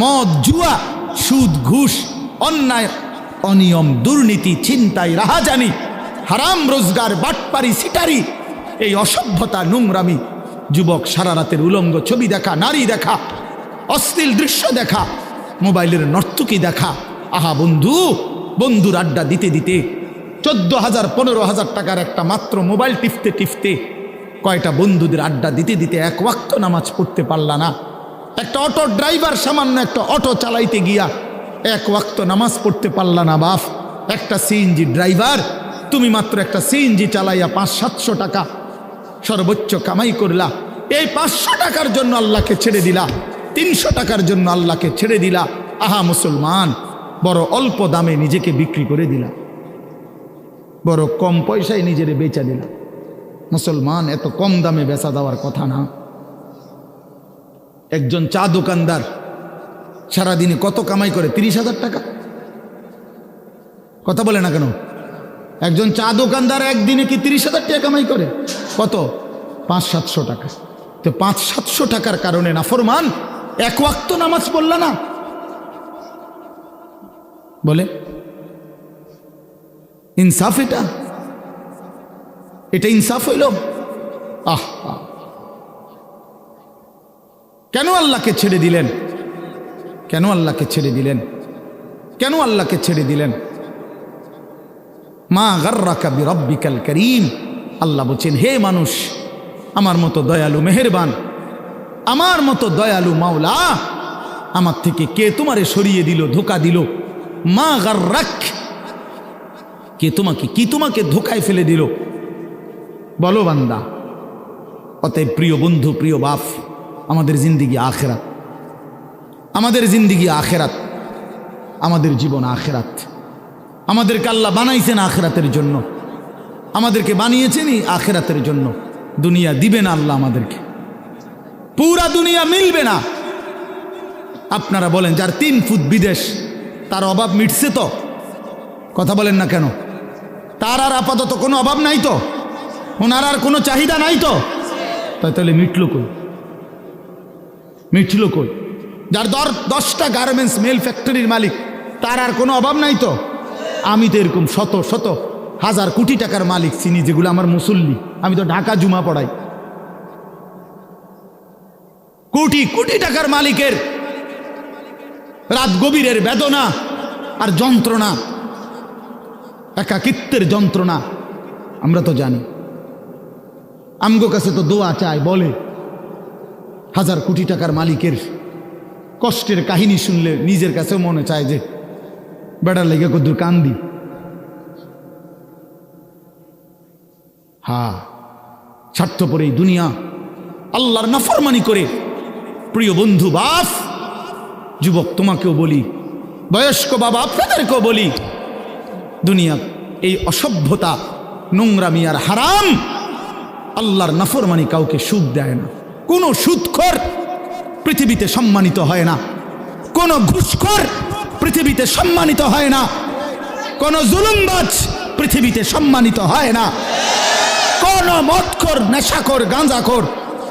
মদ জুয়া, সুদ ঘুষ, অন্যায় অনিয়ম, দুর্নীতি, ছিনতাই, রাহাজানি, হারাম রোজগার, বাটপারি, সিটারি, এই অসভ্যতা, নোংরামি, যুবক সারা রাতের উলঙ্গ ছবি দেখা, নারী দেখা, অশ্লীল দৃশ্য দেখা, মোবাইলের নর্তকী দেখা। আহা বন্ধু, বন্ধুর আড্ডা দিতে দিতে 14,000 15,000 টাকার একটা মাত্র মোবাইল টিপতে টিপতে কয়টা বন্ধুদের আড্ডা দিতে দিতে এক ওয়াক্ত নামাজ পড়তে পারলা না। একটা অটো ড্রাইভার সামান্য একটা অটো চালাইতে গিয়া এক ওয়াক্ত নামাজ পড়তে পারলা না বাপ। একটা সিএনজি ড্রাইভার, তুমি মাত্র একটা সিএনজি চালাইয়া 500-700 টাকা সর্বোচ্চ কামাই করলা। এই 500 টাকার জন্য আল্লাহকে ছেড়ে দিলা, 300 টাকার জন্য আল্লাহকে ছেড়ে দিলা। আহা মুসলমান, বড় অল্প দামে নিজেকে বিক্রি করে দিলা, বড় কম পয়সায় নিজেরে বেচা দিলা। মুসলমান, এত কম দামে বেচা দেওয়ার কথা না। একজন চা দোকানদার সারাদিনে কত কামাই করে? 30,000 টাকা। কথা বলে না কেন? একজন চা দোকানদার একদিনে কি 30,000 টাকা কামাই করে? কত? 500-700 টাকা। তো 500-700 টাকার কারণে নাফরমান এক ওয়াক্ত নামাজ পড়ল না। বলে ইনসাফ? এটা ইনসাফ হইল? আহ, কেন আল্লাহকে ছেড়ে দিলেন? কেন আল্লাহকে ছেড়ে দিলেন? কেন আল্লাহকে ছেড়ে দিলেন? মা গাররাকা বিরব্বিকাল করিম। আল্লাহ বলছেন, হে মানুষ, আমার মতো দয়ালু মেহেরবান, আমার মতো দয়ালু মাওলা, আমার থেকে কে তোমারে সরিয়ে দিল, ধোকা দিল? মা গাররাক, কে তোমাকে, কি তোমাকে ধোকায় ফেলে দিল? বলো বান্দা। অতএব প্রিয় বন্ধু, প্রিয় বাপ, আমাদের জিন্দিগি আখেরাত, আমাদের জিন্দিগি আখেরাত, আমাদের জীবন আখেরাত। আমাদেরকে আল্লাহ বানাইছেন আখেরাতের জন্য, আমাদেরকে বানিয়েছেনই আখেরাতের জন্য। দুনিয়া দিবে না আল্লাহ আমাদেরকে, পুরা দুনিয়া মিলবে না। আপনারা বলেন, যার 3 ফুট বিদেশ, তার অভাব মিটছে তো? কথা বলেন না কেন? তার আর আপাতত কোনো অভাব নাই তো? ওনার আর কোনো চাহিদা নাই তো? তাহলে মিটল কই? মিটল কই? যার 10টা গার্মেন্টস মেল ফ্যাক্টরির মালিক, তার আর কোনো অভাব নাই তো? আমি তো এরকম শত শত হাজার কোটি টাকার মালিক চিনি, যেগুলো আমার মুসল্লি। আমি তো ঢাকা জুমা পড়াই। কোটি কোটি টাকার মালিকের রাত গভীরের বেদনা আর যন্ত্রণা, একাকিত্বের যন্ত্রণা আমরা তো জানি। আমগো কাছে তো দোয়া চায়, বলে হাজার কোটি টাকার মালিকের কষ্টের কাহিনী শুনলে নিজের কাছেও মনে চায় যে বেড়ার লেগে কদ্দুর কান্দি। হ্যাঁ, স্বার্থপর এই দুনিয়া, আল্লাহর নাফরমানি করে। প্রিয় বন্ধু, বাপ, যুবক তোমাকেও বলি, বয়স্ক বাবা আপনাদেরকেও বলি, দুনিয়া এই অসভ্যতা, নোংরামি আর হারাম, আল্লাহর নাফরমানি কাউকে সুখ দেয় না। কোনো সুদখোর পৃথিবীতে সম্মানিত হয় না, কোনো ঘুষখোর পৃথিবীতে সম্মানিত হয় না, কোন জুলুমবাজ পৃথিবীতে সম্মানিত হয় না। কোন মদখোর, নেশাখোর, গাঁজাখোর,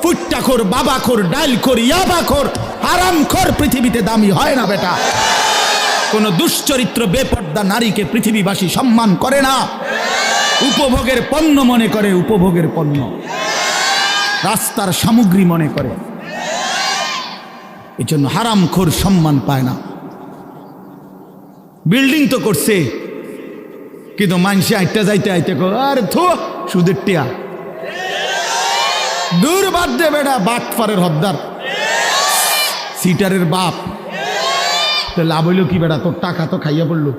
ফুট্টাখোর, বাবাখোর, ডাইলখোর, ইয়াবাখোর, হারামখোর পৃথিবীতে দামি হয় না বেটা। কোন দুশ্চরিত্র বেপর্দা নারীকে পৃথিবীবাসী সম্মান করে না। উপভোগের পণ্য মনে করে, উপভোগের পণ্য, রাস্তার সামগ্রী মনে করে। এই জন্য হারামখোর সম্মান পায় না। বিল্ডিং তো করছে, কিন্তু মানুষে আইটা যাইতে আইতে আরে থো সুদের টিয়া, দূর বাদ দে বেটা, বাটপারের হদ্দার, সিটারের বাপ। তো লাভ হইল কি বেটা? তোর টাকা তো খাইয়া পড়লো,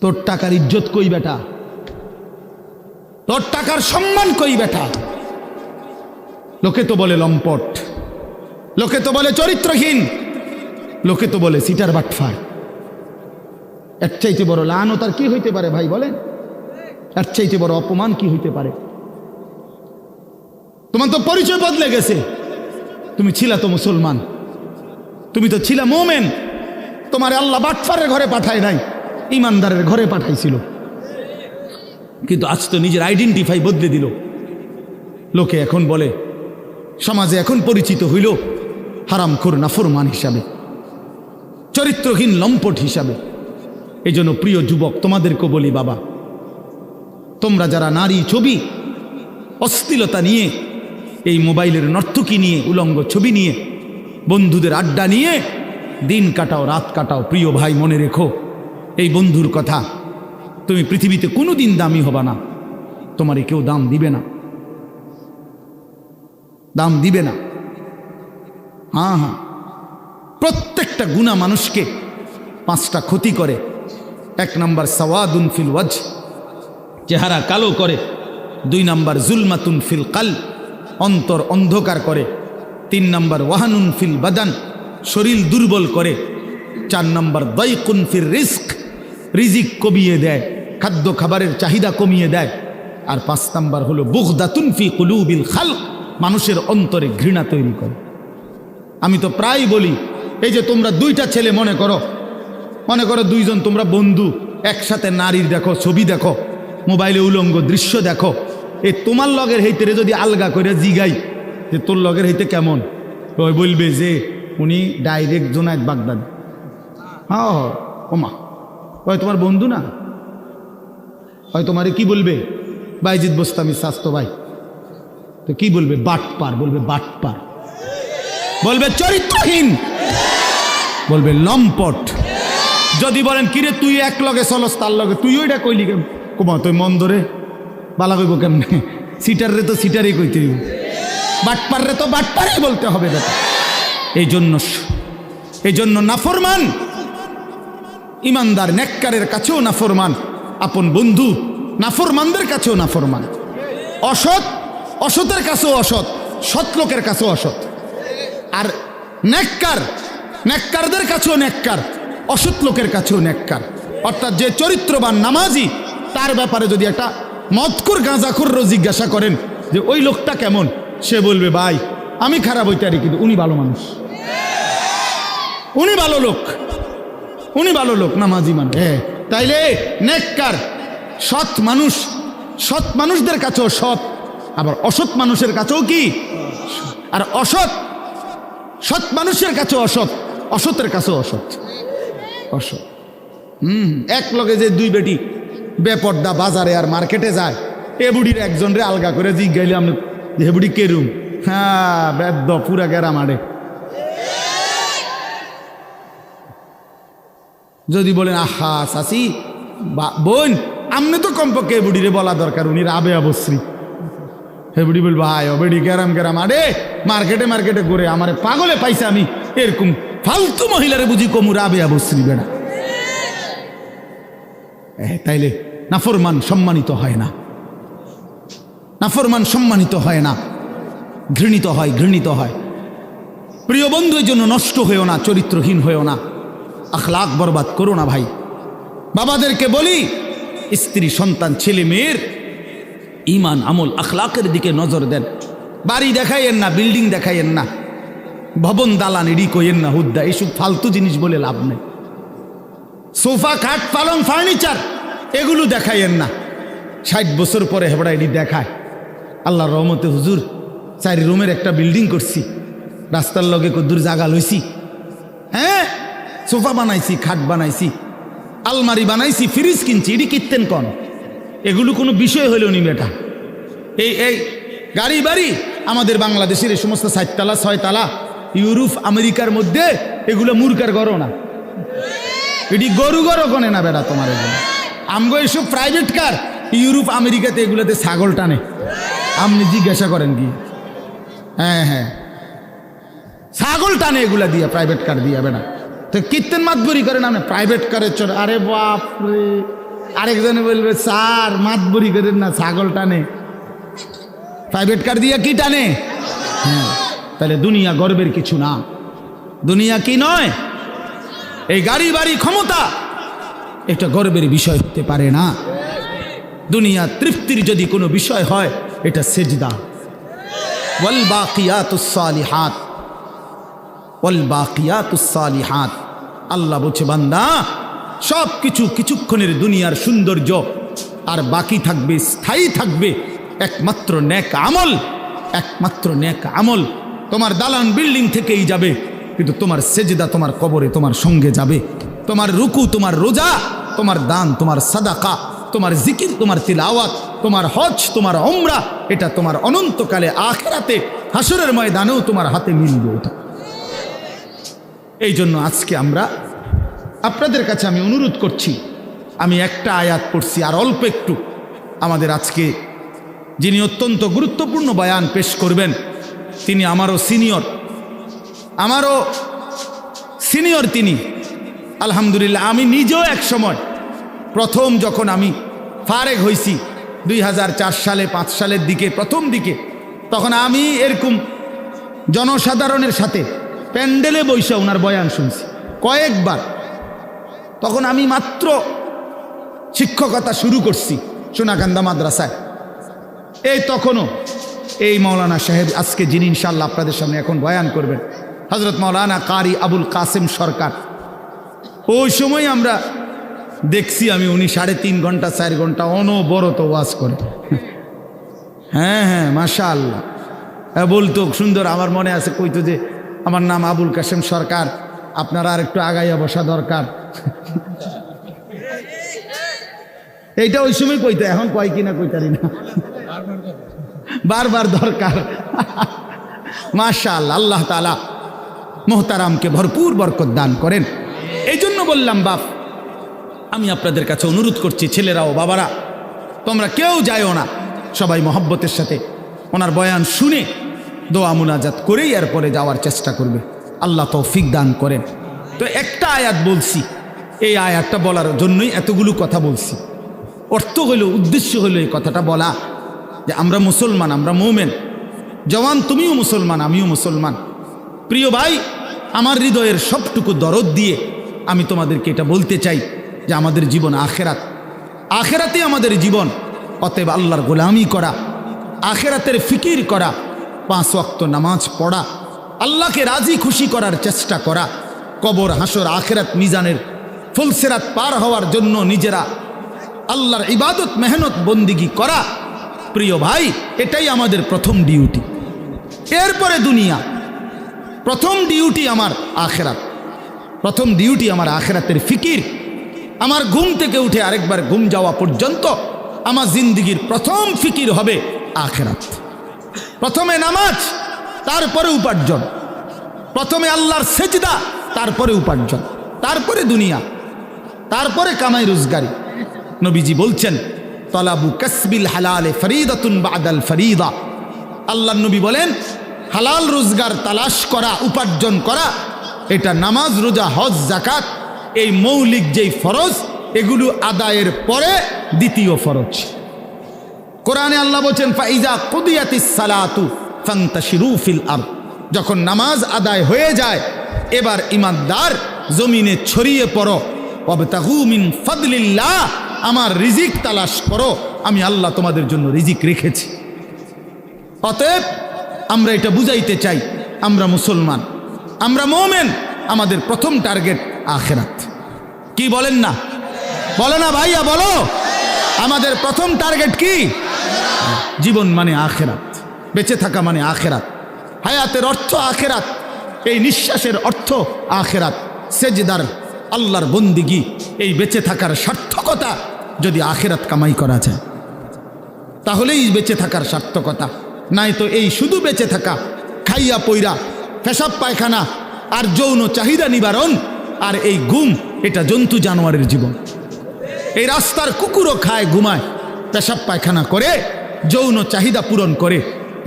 তোর টাকার ইজ্জত কই বেটা? তোর টাকার সম্মান কই বেটা? লোকে তো বলে লম্পট, লোকে তো বলে চরিত্রহীন, লোকে তো বলে সিটার বাটফার। এর চাইতে বড় লানত আর কি হইতে পারে ভাই বলেন? এর চাইতে বড় অপমান কি হইতে পারে? তোমার তো পরিচয় বদলে গেছে। তুমি ছিলা তো মুসলমান, তুমি তো ছিলা মোমেন। তোমার আল্লাহ বাটফারের ঘরে পাঠায় নাই, ইমানদারের ঘরে পাঠাইছিল। কিন্তু আজ তো নিজের আইডেন্টিফাই বদলে দিল। লোকে এখন বলে, সমাজে এখন পরিচিত হইল হারামখোর, নাফরমান হিসাবে, চরিত্রহীন, লম্পট হিসাবে। এই জন্য প্রিয় যুবক, তোমাদেরকে বলি বাবা, তোমরা যারা নারী ছবি, অশ্লীলতা নিয়ে, এই মোবাইলের নর্তকী নিয়ে, উলঙ্গ ছবি নিয়ে, বন্ধুদের আড্ডা নিয়ে দিন কাটাও, রাত কাটাও, প্রিয় ভাই মনে রেখো এই বন্ধুর কথা, তুমি পৃথিবীতে কোনো দিন দামি হবা না। তোমারই কেউ দাম দিবে না, দাম দিবে না। হ্যাঁ হ্যাঁ, প্রত্যেকটা গুনাহ মানুষকে 5টা ক্ষতি করে। 1 নম্বর সাওয়াদুন ফিল ওয়াজহ, চেহারা কালো করে। 2 নম্বর জুলমাতুন ফিল কলব, অন্তর অন্ধকার করে। 3 নম্বর ওয়াহানুন ফিল বাদান, শরীর দুর্বল করে। 4 নম্বর দাইকুন ফির রিজক, রিজিক কমিয়ে দেয়, খাদ্য খাবারের চাহিদা কমিয়ে দেয়। আর 5 নম্বর হলো বুগদাতুন ফি কুলুবিল খালক, মানুষের অন্তরে ঘৃণা তৈরি করে। আমি তো প্রায় বলি, এই যে তোমরা 2টা ছেলে মনে করো 2 জন তোমরা বন্ধু, একসাথে নারীর দেখো, ছবি দেখো, মোবাইলে উলঙ্গ দৃশ্য দেখো। এই তোমার লগের হইতে যদি আলগা করে জিগাই যে তোর লগের হইতে কেমন, ওই বলবে যে উনি ডাইরেক্ট জোনায়েদ বাগদাদি। হ্যাঁ ওমা, ওই তোমার বন্ধু না, ওই তোমারে কি বলবে? বাইজিদ বোস্তামি স্বাস্থ্য ভাই। তো কি বলবে? বাটপার বলবে, বাটপার বলবে, চরিত্রহীন বলবে, লম্পট। যদি বলেন কিরে তুই এক লগে চলস, তার লগে তুই ওইটা কইলি কেন? কুমা তুই মন ধরে বালা কইব কেমনে? সিটার রে তো সিটারই কইতে হইব, বাটপার রে তো বাটপারই বলতে হবে বেটা। এই জন্য নাফরমান ইমানদার নেককারের কাছেও নাফরমান, আপন বন্ধু নাফরমানদের কাছেও নাফরমান, অসৎ অসতের কাছেও অসৎ, সৎ লোকের কাছেও অসৎ। আর নেককারদের কাছেও নেককার, অসৎ লোকের কাছেও নেককার। অর্থাৎ যে চরিত্রবান নামাজি, তার ব্যাপারে যদি একটা মদখোর, গাঁজাখোরও জিজ্ঞাসা করেন যে ওই লোকটা কেমন, সে বলবে ভাই আমি খারাপ হইতে পারি, কিন্তু উনি ভালো মানুষ, উনি ভালো লোক, উনি ভালো লোক, নামাজি মানুষ। তাইলে নেককার সৎ মানুষ, সৎ মানুষদের কাছেও সৎ, আবার অসৎ মানুষের কাছেও কি? আর সৎ মানুষের কাছেও অসৎ, অসতের কাছেও অসৎ। এক লগে যে 2 বেটি বেপর্দা বাজারে আর মার্কেটে যায়, এ বুড়ির একজন রে আলগা করে জিজ্ঞাইলে আমি যে বুড়ি কেরুম, হ্যাঁ বেদ্য পুরা গেরা মারে। যদি বলেন আহা চাচি বোন, আমনে তো কমপক্ষে এ বুড়িরে বলা দরকার, উনি রাবে অবশ্রী। হে বুড়ি বলবো হায় ও বেড়ি গেরাম আরে মার্কেটে ঘুরে আমারে পাগলে পাইছে, আমি এরকম ফালতু মহিলারে বুঝি কমু রাবে অবশ্রী বেড়া। তাইলে নাফরমান সম্মানিত হয় না, নাফরমান সম্মানিত হয় না, ঘৃণিত হয়। প্রিয় বন্ধু, এই জন্য নষ্ট হয়েও না, চরিত্রহীন হয়েও না, আখলাক বরবাদ করো না ভাই। বাবাদেরকে বলি, স্ত্রী সন্তান ছেলে মেয়ের ইমান আমল আখলাকের দিকে নজর দেন। বাড়ি দেখাইয়েন না, বিল্ডিং দেখাইয়েন না, ভবন দালান এডি কইয়েন না, হুদ্দা, এইসব ফালতু জিনিস বলে লাভ নেই। সোফা, খাট, পালং, ফার্নিচার এগুলো দেখাইয়েন না। 60 বছর পরে হেবড়া এটি দেখায়। আল্লাহর রহমতে হুজুর 4 রুমের একটা বিল্ডিং করছি, রাস্তার লগে কদ্দুর জায়গা লইছি, হ্যাঁ সোফা বানাইছি, খাট বানাইছি, আলমারি বানাইছি, ফ্রিজ কিনছি, এটি কিনতেন কন? এগুলো কোনো বিষয় হইল নি বেটা। এই গাড়ি বাড়ি আমাদের বাংলাদেশের এই সমস্ত 4 তালা 6 তালা ইউরোপ আমেরিকার মধ্যে এগুলো মূর্খার গড়ো না, এটি গরু গড়ো কনে না বেটা তোমার। এগুলো আমগো এসব প্রাইভেট কার, ইউরোপ আমেরিকাতে এগুলোতে ছাগল টানে। আপনি জিজ্ঞাসা করেন কি? হ্যাঁ ছাগল টানে এগুলা দিয়া, প্রাইভেট কার দিয়া বেটা। তো কীর্তন মাতবরি করেন আপনি প্রাইভেট কারের চড়। আরে বাপরে, আরেকজনে বলবে স্যার মাতবরি করেন না, ছাগল টানে, প্রাইভেট কার দিয়া কি টানে? হ্যাঁ, তাহলে দুনিয়া গর্বের কিছু না। দুনিয়া কি নয়? এই গাড়ি বাড়ি ক্ষমতা এটা গর্বের বিষয় হতে পারে না। দুনিয়া তৃপ্তির যদি কোনো বিষয় হয় এটা সেজদা। ওয়াল বাকিয়াতুস সালিহাত, ওয়াল বাকিয়াতুস সালিহাত। আল্লাহ বলছে বান্দা সব কিছু কিছুক্ষণের দুনিয়ার সৌন্দর্য, আর বাকি থাকবে, স্থায়ী থাকবে একমাত্র নেক আমল। একমাত্র নেক আমল। তোমার দালান বিল্ডিং থেকেই যাবে, কিন্তু তোমার সেজদা তোমার কবরে তোমার সঙ্গে যাবে। তোমার রুকু, তোমার রোজা, তোমার দান, তোমার সাদাকা, তোমার জিকির, তোমার তিলাওয়াত, তোমার হজ, তোমার উমরা, এটা তোমার অনন্তকালে আখিরাতে হাসরের ময়দানেও তোমার হাতে মিলবে এটা। এই জন্য আজকে আমরা আপনাদের কাছে আমি অনুরোধ করছি, আমি একটা আয়াত পড়ছি আর অল্প একটু। আমাদের আজকে যিনি অত্যন্ত গুরুত্বপূর্ণ বয়ান পেশ করবেন তিনি আমারও সিনিয়র তিনি। আলহামদুলিল্লাহ, আমি নিজেও এক সময় প্রথম যখন আমি ফারেগ হয়েছি 2004 সালে 5 সালের দিকে, প্রথম দিকে, তখন আমি এরকম জনসাধারণের সাথে প্যান্ডেলে বৈশা ওনার বয়ান শুনছি কয়েকবার। তখন আমি মাত্র শিক্ষকতা শুরু করছি সোনাকান্দা মাদ্রাসায়। এই তখনও এই মাওলানা সাহেব আজকে যিনি ইনশাআল্লাহ আপনাদের সামনে এখন বয়ান করবেন, হযরত মাওলানা কারি আবুল কাসেম সরকার, ওই সময় আমরা দেখছি আমি উনি 3.5 ঘন্টা 4 ঘন্টা অনবরত ওয়াজ করে। হ্যাঁ মাশাআল্লাহ, বলতো সুন্দর। আমার মনে আছে কইতো যে আমার নাম আবুল কাসেম সরকার, আপনারা আর একটু আগাইয়া বসা দরকার। এইটা ওই সময় কইতো, এখন কয় কিনা কইতারি না, বারবার দরকার। মাশাআল্লাহ, আল্লাহ তাআলা মোহতারামকে ভরপুর বরকত দান করেন। এই জন্য বললাম বাপ, আমি আপনাদের কাছে অনুরোধ করছি, ছেলেরা ও বাবারা, তোমরা কেউ যাইও না, সবাই মহব্বতের সাথে ওনার বয়ান শুনে দোয়া মুনাজাত করেই এরপরে যাওয়ার চেষ্টা করবে। আল্লাহ তৌফিক দান করেন। তো একটা আয়াত বলছি, এই আয়াতটা বলার জন্যই এতগুলো কথা বলছি। অর্থ হইল, উদ্দেশ্য হইল এই কথাটা বলা যে আমরা মুসলমান, আমরা মুমিন। জওয়ান, তুমিও মুসলমান, আমিও মুসলমান। প্রিয় ভাই, আমার হৃদয়ের সবটুকু দরদ দিয়ে আমি তোমাদেরকে এটা বলতে চাই যে আমাদের জীবন আখেরাত, আখেরাতে আমাদের জীবন। অতএব আল্লাহর গোলামি করা, আখেরাতের ফিকির করা, 5 ওয়াক্ত নামাজ পড়া, আল্লাহকে রাজি খুশি করার চেষ্টা করা, কবর, হাসর, আখেরাত, মিজানের ফুলসেরাত পার হওয়ার জন্য নিজেরা আল্লাহর ইবাদত, মেহনত, বন্দিগি করা। প্রিয় ভাই, এটাই আমাদের প্রথম ডিউটি। এরপরে দুনিয়া। প্রথম ডিউটি আমার আখেরাত, প্রথম ডিউটি আমার আখেরাতের ফিকির। আমার ঘুম থেকে উঠে আরেকবার ঘুম যাওয়া পর্যন্ত আমার জিন্দিগির প্রথম ফিকির হবে আখেরাত। প্রথমে নামাজ, তারপরে উপার্জন। প্রথমে আল্লাহর সেজদা, তারপরে উপার্জন, তারপরে দুনিয়া, তারপরে কামাই রোজগারি। নবীজি বলছেন, তলাবু কাসবিল হালালে ফরিদাতুন বাদাল ফরিদা। আল্লাহর নবী বলেন, হালাল রোজগার তালাশ করা, উপার্জন করা, এটা নামাজ, রোজা, হজ, যাকাত, এই মৌলিক যেই ফরজ, এগুলো আদায়ের পরে দ্বিতীয় ফরজ। কোরআনে আল্লাহ বলছেন, ফাইজা কুদিয়াতিস সালাতু ফান্তাশিরু ফিল আরদ। যখন নামাজ আদায় হয়ে যায়, এবার ইমানদার জমিনে ছড়িয়ে পড়ো। ওয়াবতাগু মিন ফাদলিল্লাহ, আমার রিজিক তালাশ করো, আমি আল্লাহ তোমাদের জন্য রিজিক রেখেছি। অতএব আমরা এটা বুঝাইতে চাই, আমরা মুসলমান, আমরা মুমিন, আমাদের প্রথম টার্গেট আখেরাত। কি বলেন না? বলো না ভাইয়া, বলো। আমাদের প্রথম টার্গেট কি? জীবন মানে আখেরাত, বেঁচে থাকা মানে আখেরাত, হায়াতের অর্থ আখেরাত, এই নিঃশ্বাসের অর্থ আখেরাত, সেজদার আল্লাহর বন্দিগি, এই বেঁচে থাকার সার্থকতা যদি আখেরাত কামাই করা যায় তাহলেই বেঁচে থাকার সার্থকতা। নাই তো এই শুধু বেঁচে থাকা, খাইয়া পইরা পেশাব পায়খানা আর যৌন চাহিদা নিবারণ আর এই ঘুম, এটা জন্তু জানোয়ারের জীবন। এই রাস্তার কুকুরও খায়, ঘুমায়, পেশাব পায়খানা করে, যৌন চাহিদা পূরণ করে।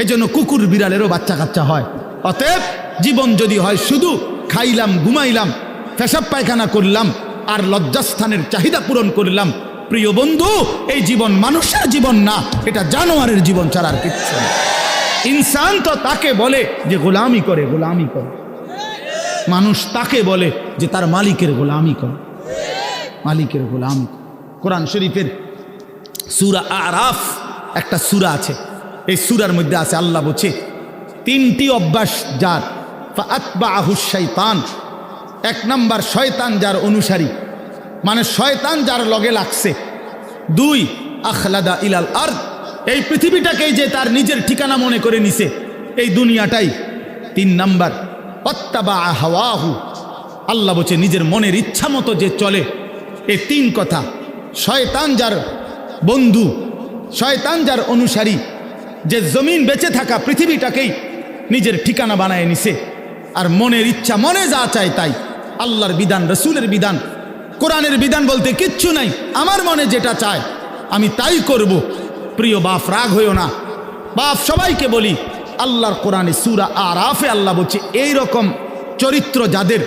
এজন্য কুকুর বিড়ালেরও বাচ্চা কাচ্চা হয়। অতএব জীবন যদি হয় শুধু খাইলাম, ঘুমাইলাম, পেশাব পায়খানা করলাম আর লজ্জাস্থানের চাহিদা পূরণ করলাম, প্রিয় বন্ধু, এই জীবন মানুষের জীবন না, এটা জানোয়ারের জীবন ছাড়া আর কিচ্ছু না। ইনসান তো তাকে বলে যে গোলামি করে, গোলামি করে। মানুষ তাকে বলে যে তার মালিকের গোলামি করে, মালিকের গোলামি। কোরআন শরীফের সূরা আরাফ একটা সূরা আছে, এই সূরার মধ্যে আছে আল্লাহ বলছে তিনটি অভ্যাস যার, ফাআতবাআহুশ শাইতান, এক নাম্বার শয়তান যার অনুসারী, মানে শয়তান যার লগে লাগছে। দুই, আখলাদা ইলাল আরদ, এই পৃথিবীটাকেই যে তার নিজের ঠিকানা মনে করে নিছে, এই দুনিয়াটাই। তিন নাম্বার, ওয়াত্তাবা হাওয়াহু, আল্লাহ বলছে নিজের মনের ইচ্ছা মতো যে চলে। এই তিন কথা, শয়তান যার বন্ধু, শয়তান যার অনুসারী, যে জমিন বেঁচে থাকা পৃথিবীটাকেই নিজের ঠিকানা বানায় নিছে আর মনের ইচ্ছা, মনে যা চায় তাই। আল্লাহর বিধান, রসুলের বিধান, কোরআনের বিধান বলতে কিচ্ছু নাই, আমার মনে যেটা চায় আমি তাই করব। প্রিয় বাপ, রাগ হইও না বাপ, সবাইকে বলি, আল্লাহর কোরআনে সূরা আরাফে আল্লাহ বলছে এই রকম চরিত্র যাদের,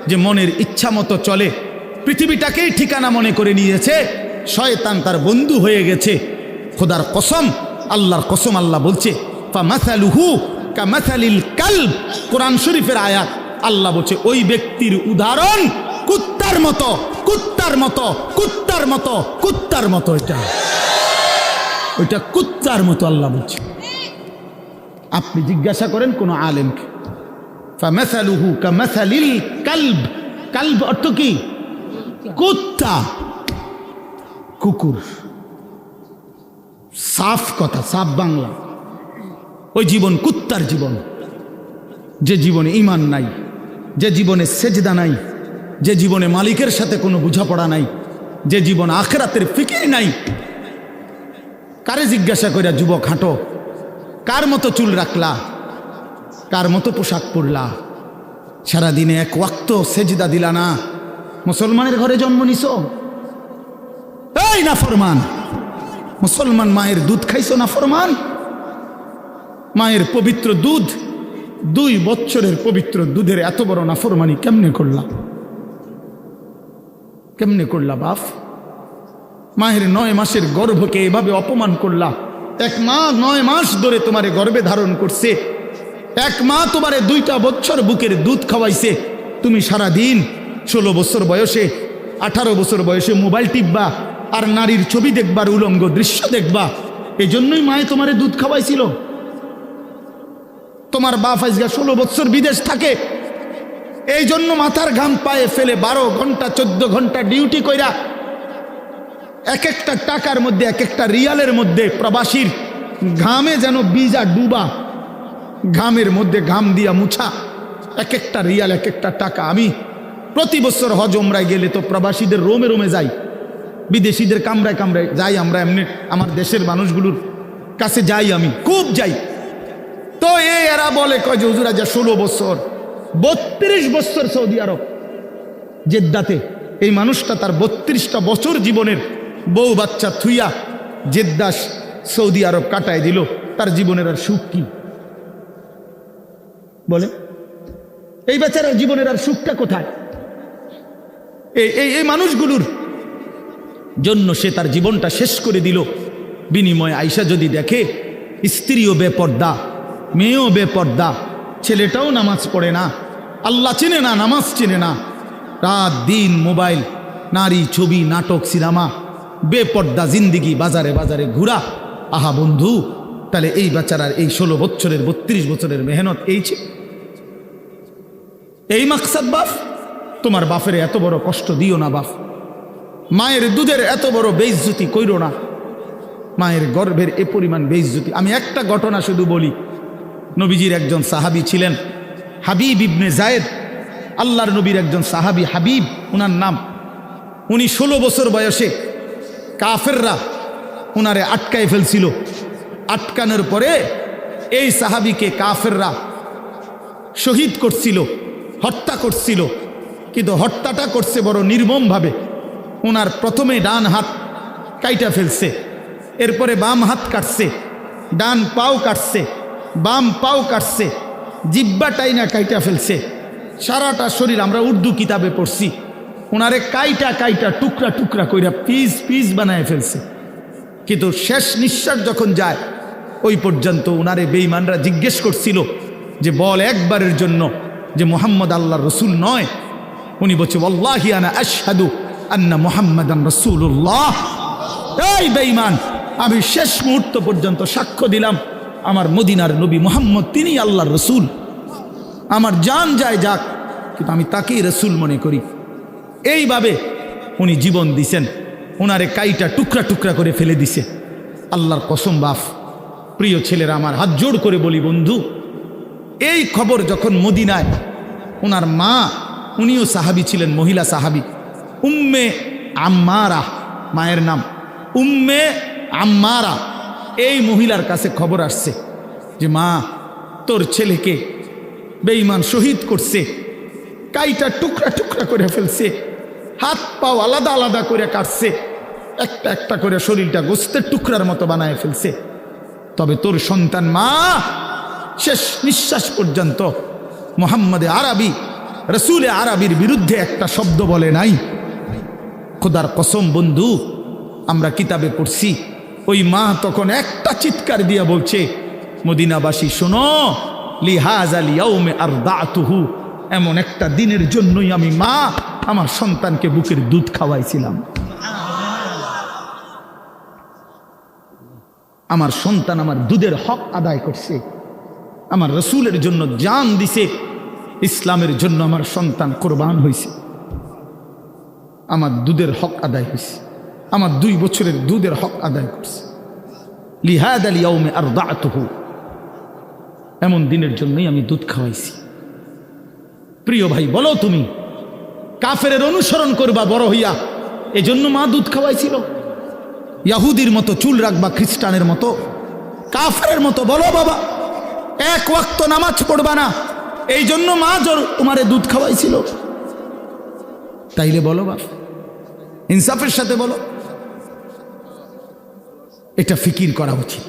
যে মনের ইচ্ছা মতো চলে, পৃথিবীটাকেই ঠিকানা মনে করে নিয়েছে, শয়তান তার বন্ধু হয়ে গেছে। খোদার কসম, আল্লাহর কসম, আল্লাহ বলছে ফামাসালুহু কামাসালিল কালব, কোরআন শরীফের আয়াত। আল্লাহ বলছে ওই ব্যক্তির উদাহরণ কুত্তার মতো, কুত্তার মতো, কুত্তার মতো, কুত্তার মতো। ওইটা কুত্তার মতো আল্লাহ বলছে। আপনি জিজ্ঞাসা করেন কোন আলেমকে, ফামাসালুহু কামাসালিল কালব, কালব অর্থ কি? কুত্তা, কুকুর, সাফ কথা, সাফ বাংলা। ওই জীবন কুত্তার জীবন, যে জীবনে ঈমান নাই, যে জীবনে সেজদা নাই, যে জীবনে মালিকের সাথে কোনো বোঝাপড়া নাই, যে জীবন আখিরাতের ফিকির নাই। কারে জিজ্ঞাসা কইরা যুবক হাঁটো, কার মতো চুল রাখলা, কার মতো পোশাক পরলা, সারাদিনে এক ওয়াক্ত সেজদা দিলা না, মুসলমানের ঘরে জন্ম নিছো? এই নাফরমান, মুসলমান মায়ের দুধ খাইছো নাফরমান? মায়ের পবিত্র দুধ, 2 বছরের পবিত্র দুধের এত বড় নাফরমানি কেমনে করলা? কেমনে করলা বাপ? মায়ের 9 মাসের গর্ভকে এভাবে অপমান করলা। 1 মা 9 মাস ধরে তোমারে গর্ভে ধারণ করছে, 1 মা তোমারে 2টা বছর বুকের দুধ খাওয়াইছে। তুমি সারা দিন 16 বছর বয়সে, 18 বছর বয়সে মোবাইল টিপবা আর নারীর ছবি দেখবার, উলঙ্গ দৃশ্য দেখবা। এই জন্যই মায়ে তোমারে দুধ খাওয়াইছিল। তোমার বাপ আজকে 16 বছর বিদেশ থাকে, এই জন্য মাথার ঘাম পায়ে ফেলে 12 ঘন্টা 14 ঘন্টা ডিউটি কইরা এক একটা টাকার মধ্যে, এক একটা রিয়ালের মধ্যে প্রবাসীর ঘামে যেন বীজা ডুবা, ঘামের মধ্যে ঘাম দিয়া মুছা, এক একটা রিয়াল, এক একটা টাকা। আমি প্রতি বছর হজ ওমরায় গেলে তো প্রবাসীদের রোমে রোমে যাই, বিদেশিদের কামরায় কামরায় যাই। আমরা এমনি আমার দেশের মানুষগুলোর কাছে যাই, আমি খুব যাই। তো এরা বলে কয় যে হুজুর আজ 16 বছর, 32 বছর সৌদি আরব জেদ্দাতে। এই মানুষটা তার 32টা বছর জীবনের বউ বাচ্চা থুইয়া জেদ্দাস সৌদি আরব কাটায় দিল। তার জীবনের আর সুখ কি বলে? এই বেচারার জীবনের আর সুখটা কোথায়? এই মানুষগুলোর জন্য সে তার জীবনটা শেষ করে দিল। বিনিময়ে আইসা যদি দেখে স্ত্রীও বেপর্দা, মেয়েও বেপর্দা, ছেলেটাও নামাজ পড়ে না, আল্লাহ চেনে না, নামাজ চেনে না, রাত দিন মোবাইল, নারী, ছবি, নাটক, সিনেমা, বেপর্দা জিন্দিগি, বাজারে বাজারে ঘুরা। আহা বন্ধু, তাহলে এই বেচারার এই 16 বছরের 32 বছরের মেহনত এই মাকসাদ বাপ? তোমার বাপের এত বড় কষ্ট দিও না বাপ। মায়ের দুধের এত বড় বেইজ্জতি কইরো না, মায়ের গর্ভের এ পরিমাণ বেইজ্জতি। আমি একটা ঘটনা শুধু বলি। নবীজির একজন সাহাবী ছিলেন হাবিব ইবনে জায়েদ, আল্লাহর নবীর একজন সাহাবী হাবিব উনার নাম। উনি 16 বছর বয়সে কাফেররা উনারে আটকায় ফেলছিল। আটকানোর পরে এই সাহাবীকে কাফেররা শহীদ করছিল, হত্যা করছিল। কিন্তু হত্যাটা করছে বড় নির্মমভাবে। ওনার প্রথমে ডান হাত কাইটা ফেলছে, এরপরে বাম হাত কাটছে, ডান পাও কাটছে, বাম পাও কাটছে, জিব্বাটাই না কাইটা ফেলছে, সারাটা শরীর। আমরা উর্দু কিতাবে পড়ছি ওনারে কাইটা কাইটা টুকরা টুকরা কইরা পিস পিস বানায় ফেলছে। কিন্তু শেষ নিঃশ্বাস যখন যায় ওই পর্যন্ত ওনারে বেঈমানরা জিজ্ঞেস করছিল যে বল একবারের জন্য যে মুহাম্মদ আল্লাহর রসুল নয়। উনি বলছে ওয়াল্লাহি আনা আশহাদু আন্না মুহাম্মাদান রাসূলুল্লাহ। এই বেঈমান, আমি শেষ মুহূর্ত পর্যন্ত সাক্ষ্য দিলাম আমার মদিনার নবী মুহাম্মদ তিনি আল্লাহর রসুল। আমার জান যায় যাক, কিন্তু আমি তাকেই রসুল মনে করি। এইভাবে উনি জীবন দিছেন। ওনারে কাইটা টুকরা টুকরা করে ফেলে দিছে। আল্লাহর কসম বাপ, প্রিয় ছেলেরা, আমার হাত জোড় করে বলি বন্ধু, এই খবর যখন মদিনায় ওনার মা, উনিও সাহাবী ছিলেন, মহিলা সাহাবী, উম্মে আম্মারা মায়ের নাম, উম্মে আম্মারা, এই মহিলার কাছে খবর আসছে যে মা তোর ছেলেকে বেঈমান শহীদ করছে, কাইটা টুকরা টুকরা করে ফেলছে, হাত পাও আলাদা আলাদা করে কাটছে, একটা একটা করে শরীরটা গোস্তের টুকরার মতো বানায় ফেলছে। তবে তোর সন্তান মা শেষ নিঃশ্বাস পর্যন্ত মুহাম্মদে আরবি, রসুলে আরবির বিরুদ্ধে একটা শব্দ বলে নাই। খোদার কসম বন্ধু, আমরা কিতাবে পড়ছি ওই মা তখন একটা চিৎকার দিয়া বলছে, মদিনাবাসী শোনো, লিহাযাল ইয়াউমে আরদাতুহু, এমন একটা দিনের জন্যই আমি মা আমার সন্তানকে বুকের দুধ খাওয়াইছিলাম। আমার সন্তান আমার দুধের হক আদায় করছে, আমার রসুলের জন্য জান দিছে, ইসলামের জন্য আমার সন্তান কোরবান হয়েছে, আমার দুধের হক আদায় হয়েছে, আমার 2 বছরের দুধের হক আদায় করছে। লিহাযাল ইয়াউমে আরদাতুহু, এমন দিনের জন্যই আমি দুধ খাওয়াইছি। প্রিয় ভাই, বলো তুমি কাফেরের অনুসরণ করবা বড় হইয়া, এজন্য মা দুধ খাওয়াইছিল? ইয়াহুদির মতো চুল রাখবা, খ্রিস্টানের মতো, কাফেরের মতো? বলো বাবা, 1 ওয়াক্ত নামাজ পড়বা না, এই জন্য মা তোমারে দুধ খাওয়াইছিল? তাইলে বলো বাপ, ইনসাফের সাথে বলো। এটা ফিকির করা উচিত,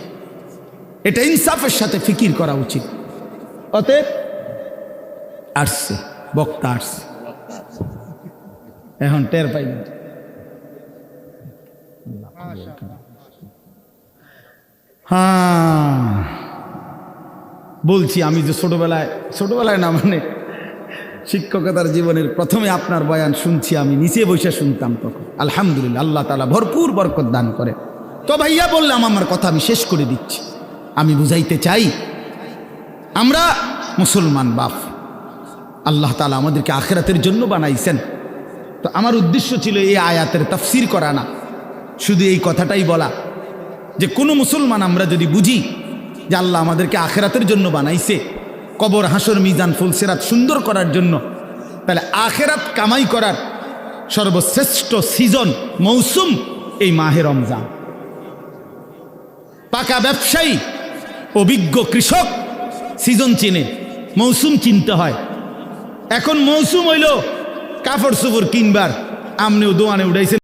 এটা ইনসাফের সাথে ফিকির করা উচিত। অতএব আসছে বক্তা, আসছে, এখন টের পাইনি। হ্যাঁ বলছি, আমি যে ছোটবেলায় না, মানে শিক্ষকতার জীবনের প্রথমে আপনার বয়ান শুনছি, আমি নিচে বসে শুনতাম তখন। আলহামদুলিল্লাহ, আল্লাহ তাআলা ভরপুর বরকত দান করে। তো ভাইয়া বললাম, আমার কথা আমি শেষ করে দিচ্ছি। আমি বুঝাইতে চাই, আমরা মুসলমান বাপ, আল্লাহ তাআলা আমাদেরকে আখিরাতের জন্য বানাইছেন। তো আমার উদ্দেশ্য ছিল এই আয়াতের তাফসীর করা না, শুধু এই কথাটাই বলা যে কোনো মুসলমান আমরা যদি বুঝি যে আল্লাহ আমাদেরকে আখিরাতের জন্য বানাইছে, কবর, হাসর, মিজান, ফুলসিরাত সুন্দর করার জন্য, তাহলে আখিরাত কামাই করার সর্বশ্রেষ্ঠ সিজন, মৌসুম এই মাহে রমজান। পাকা ব্যবসায়ী, অভিজ্ঞ কৃষক সিজন চিনে, মৌসুম চিনতে হয়। এখন মৌসুম হইল কাপড় চোপড় কিনবার, আমনেও দোয়ানে উঠাইছে।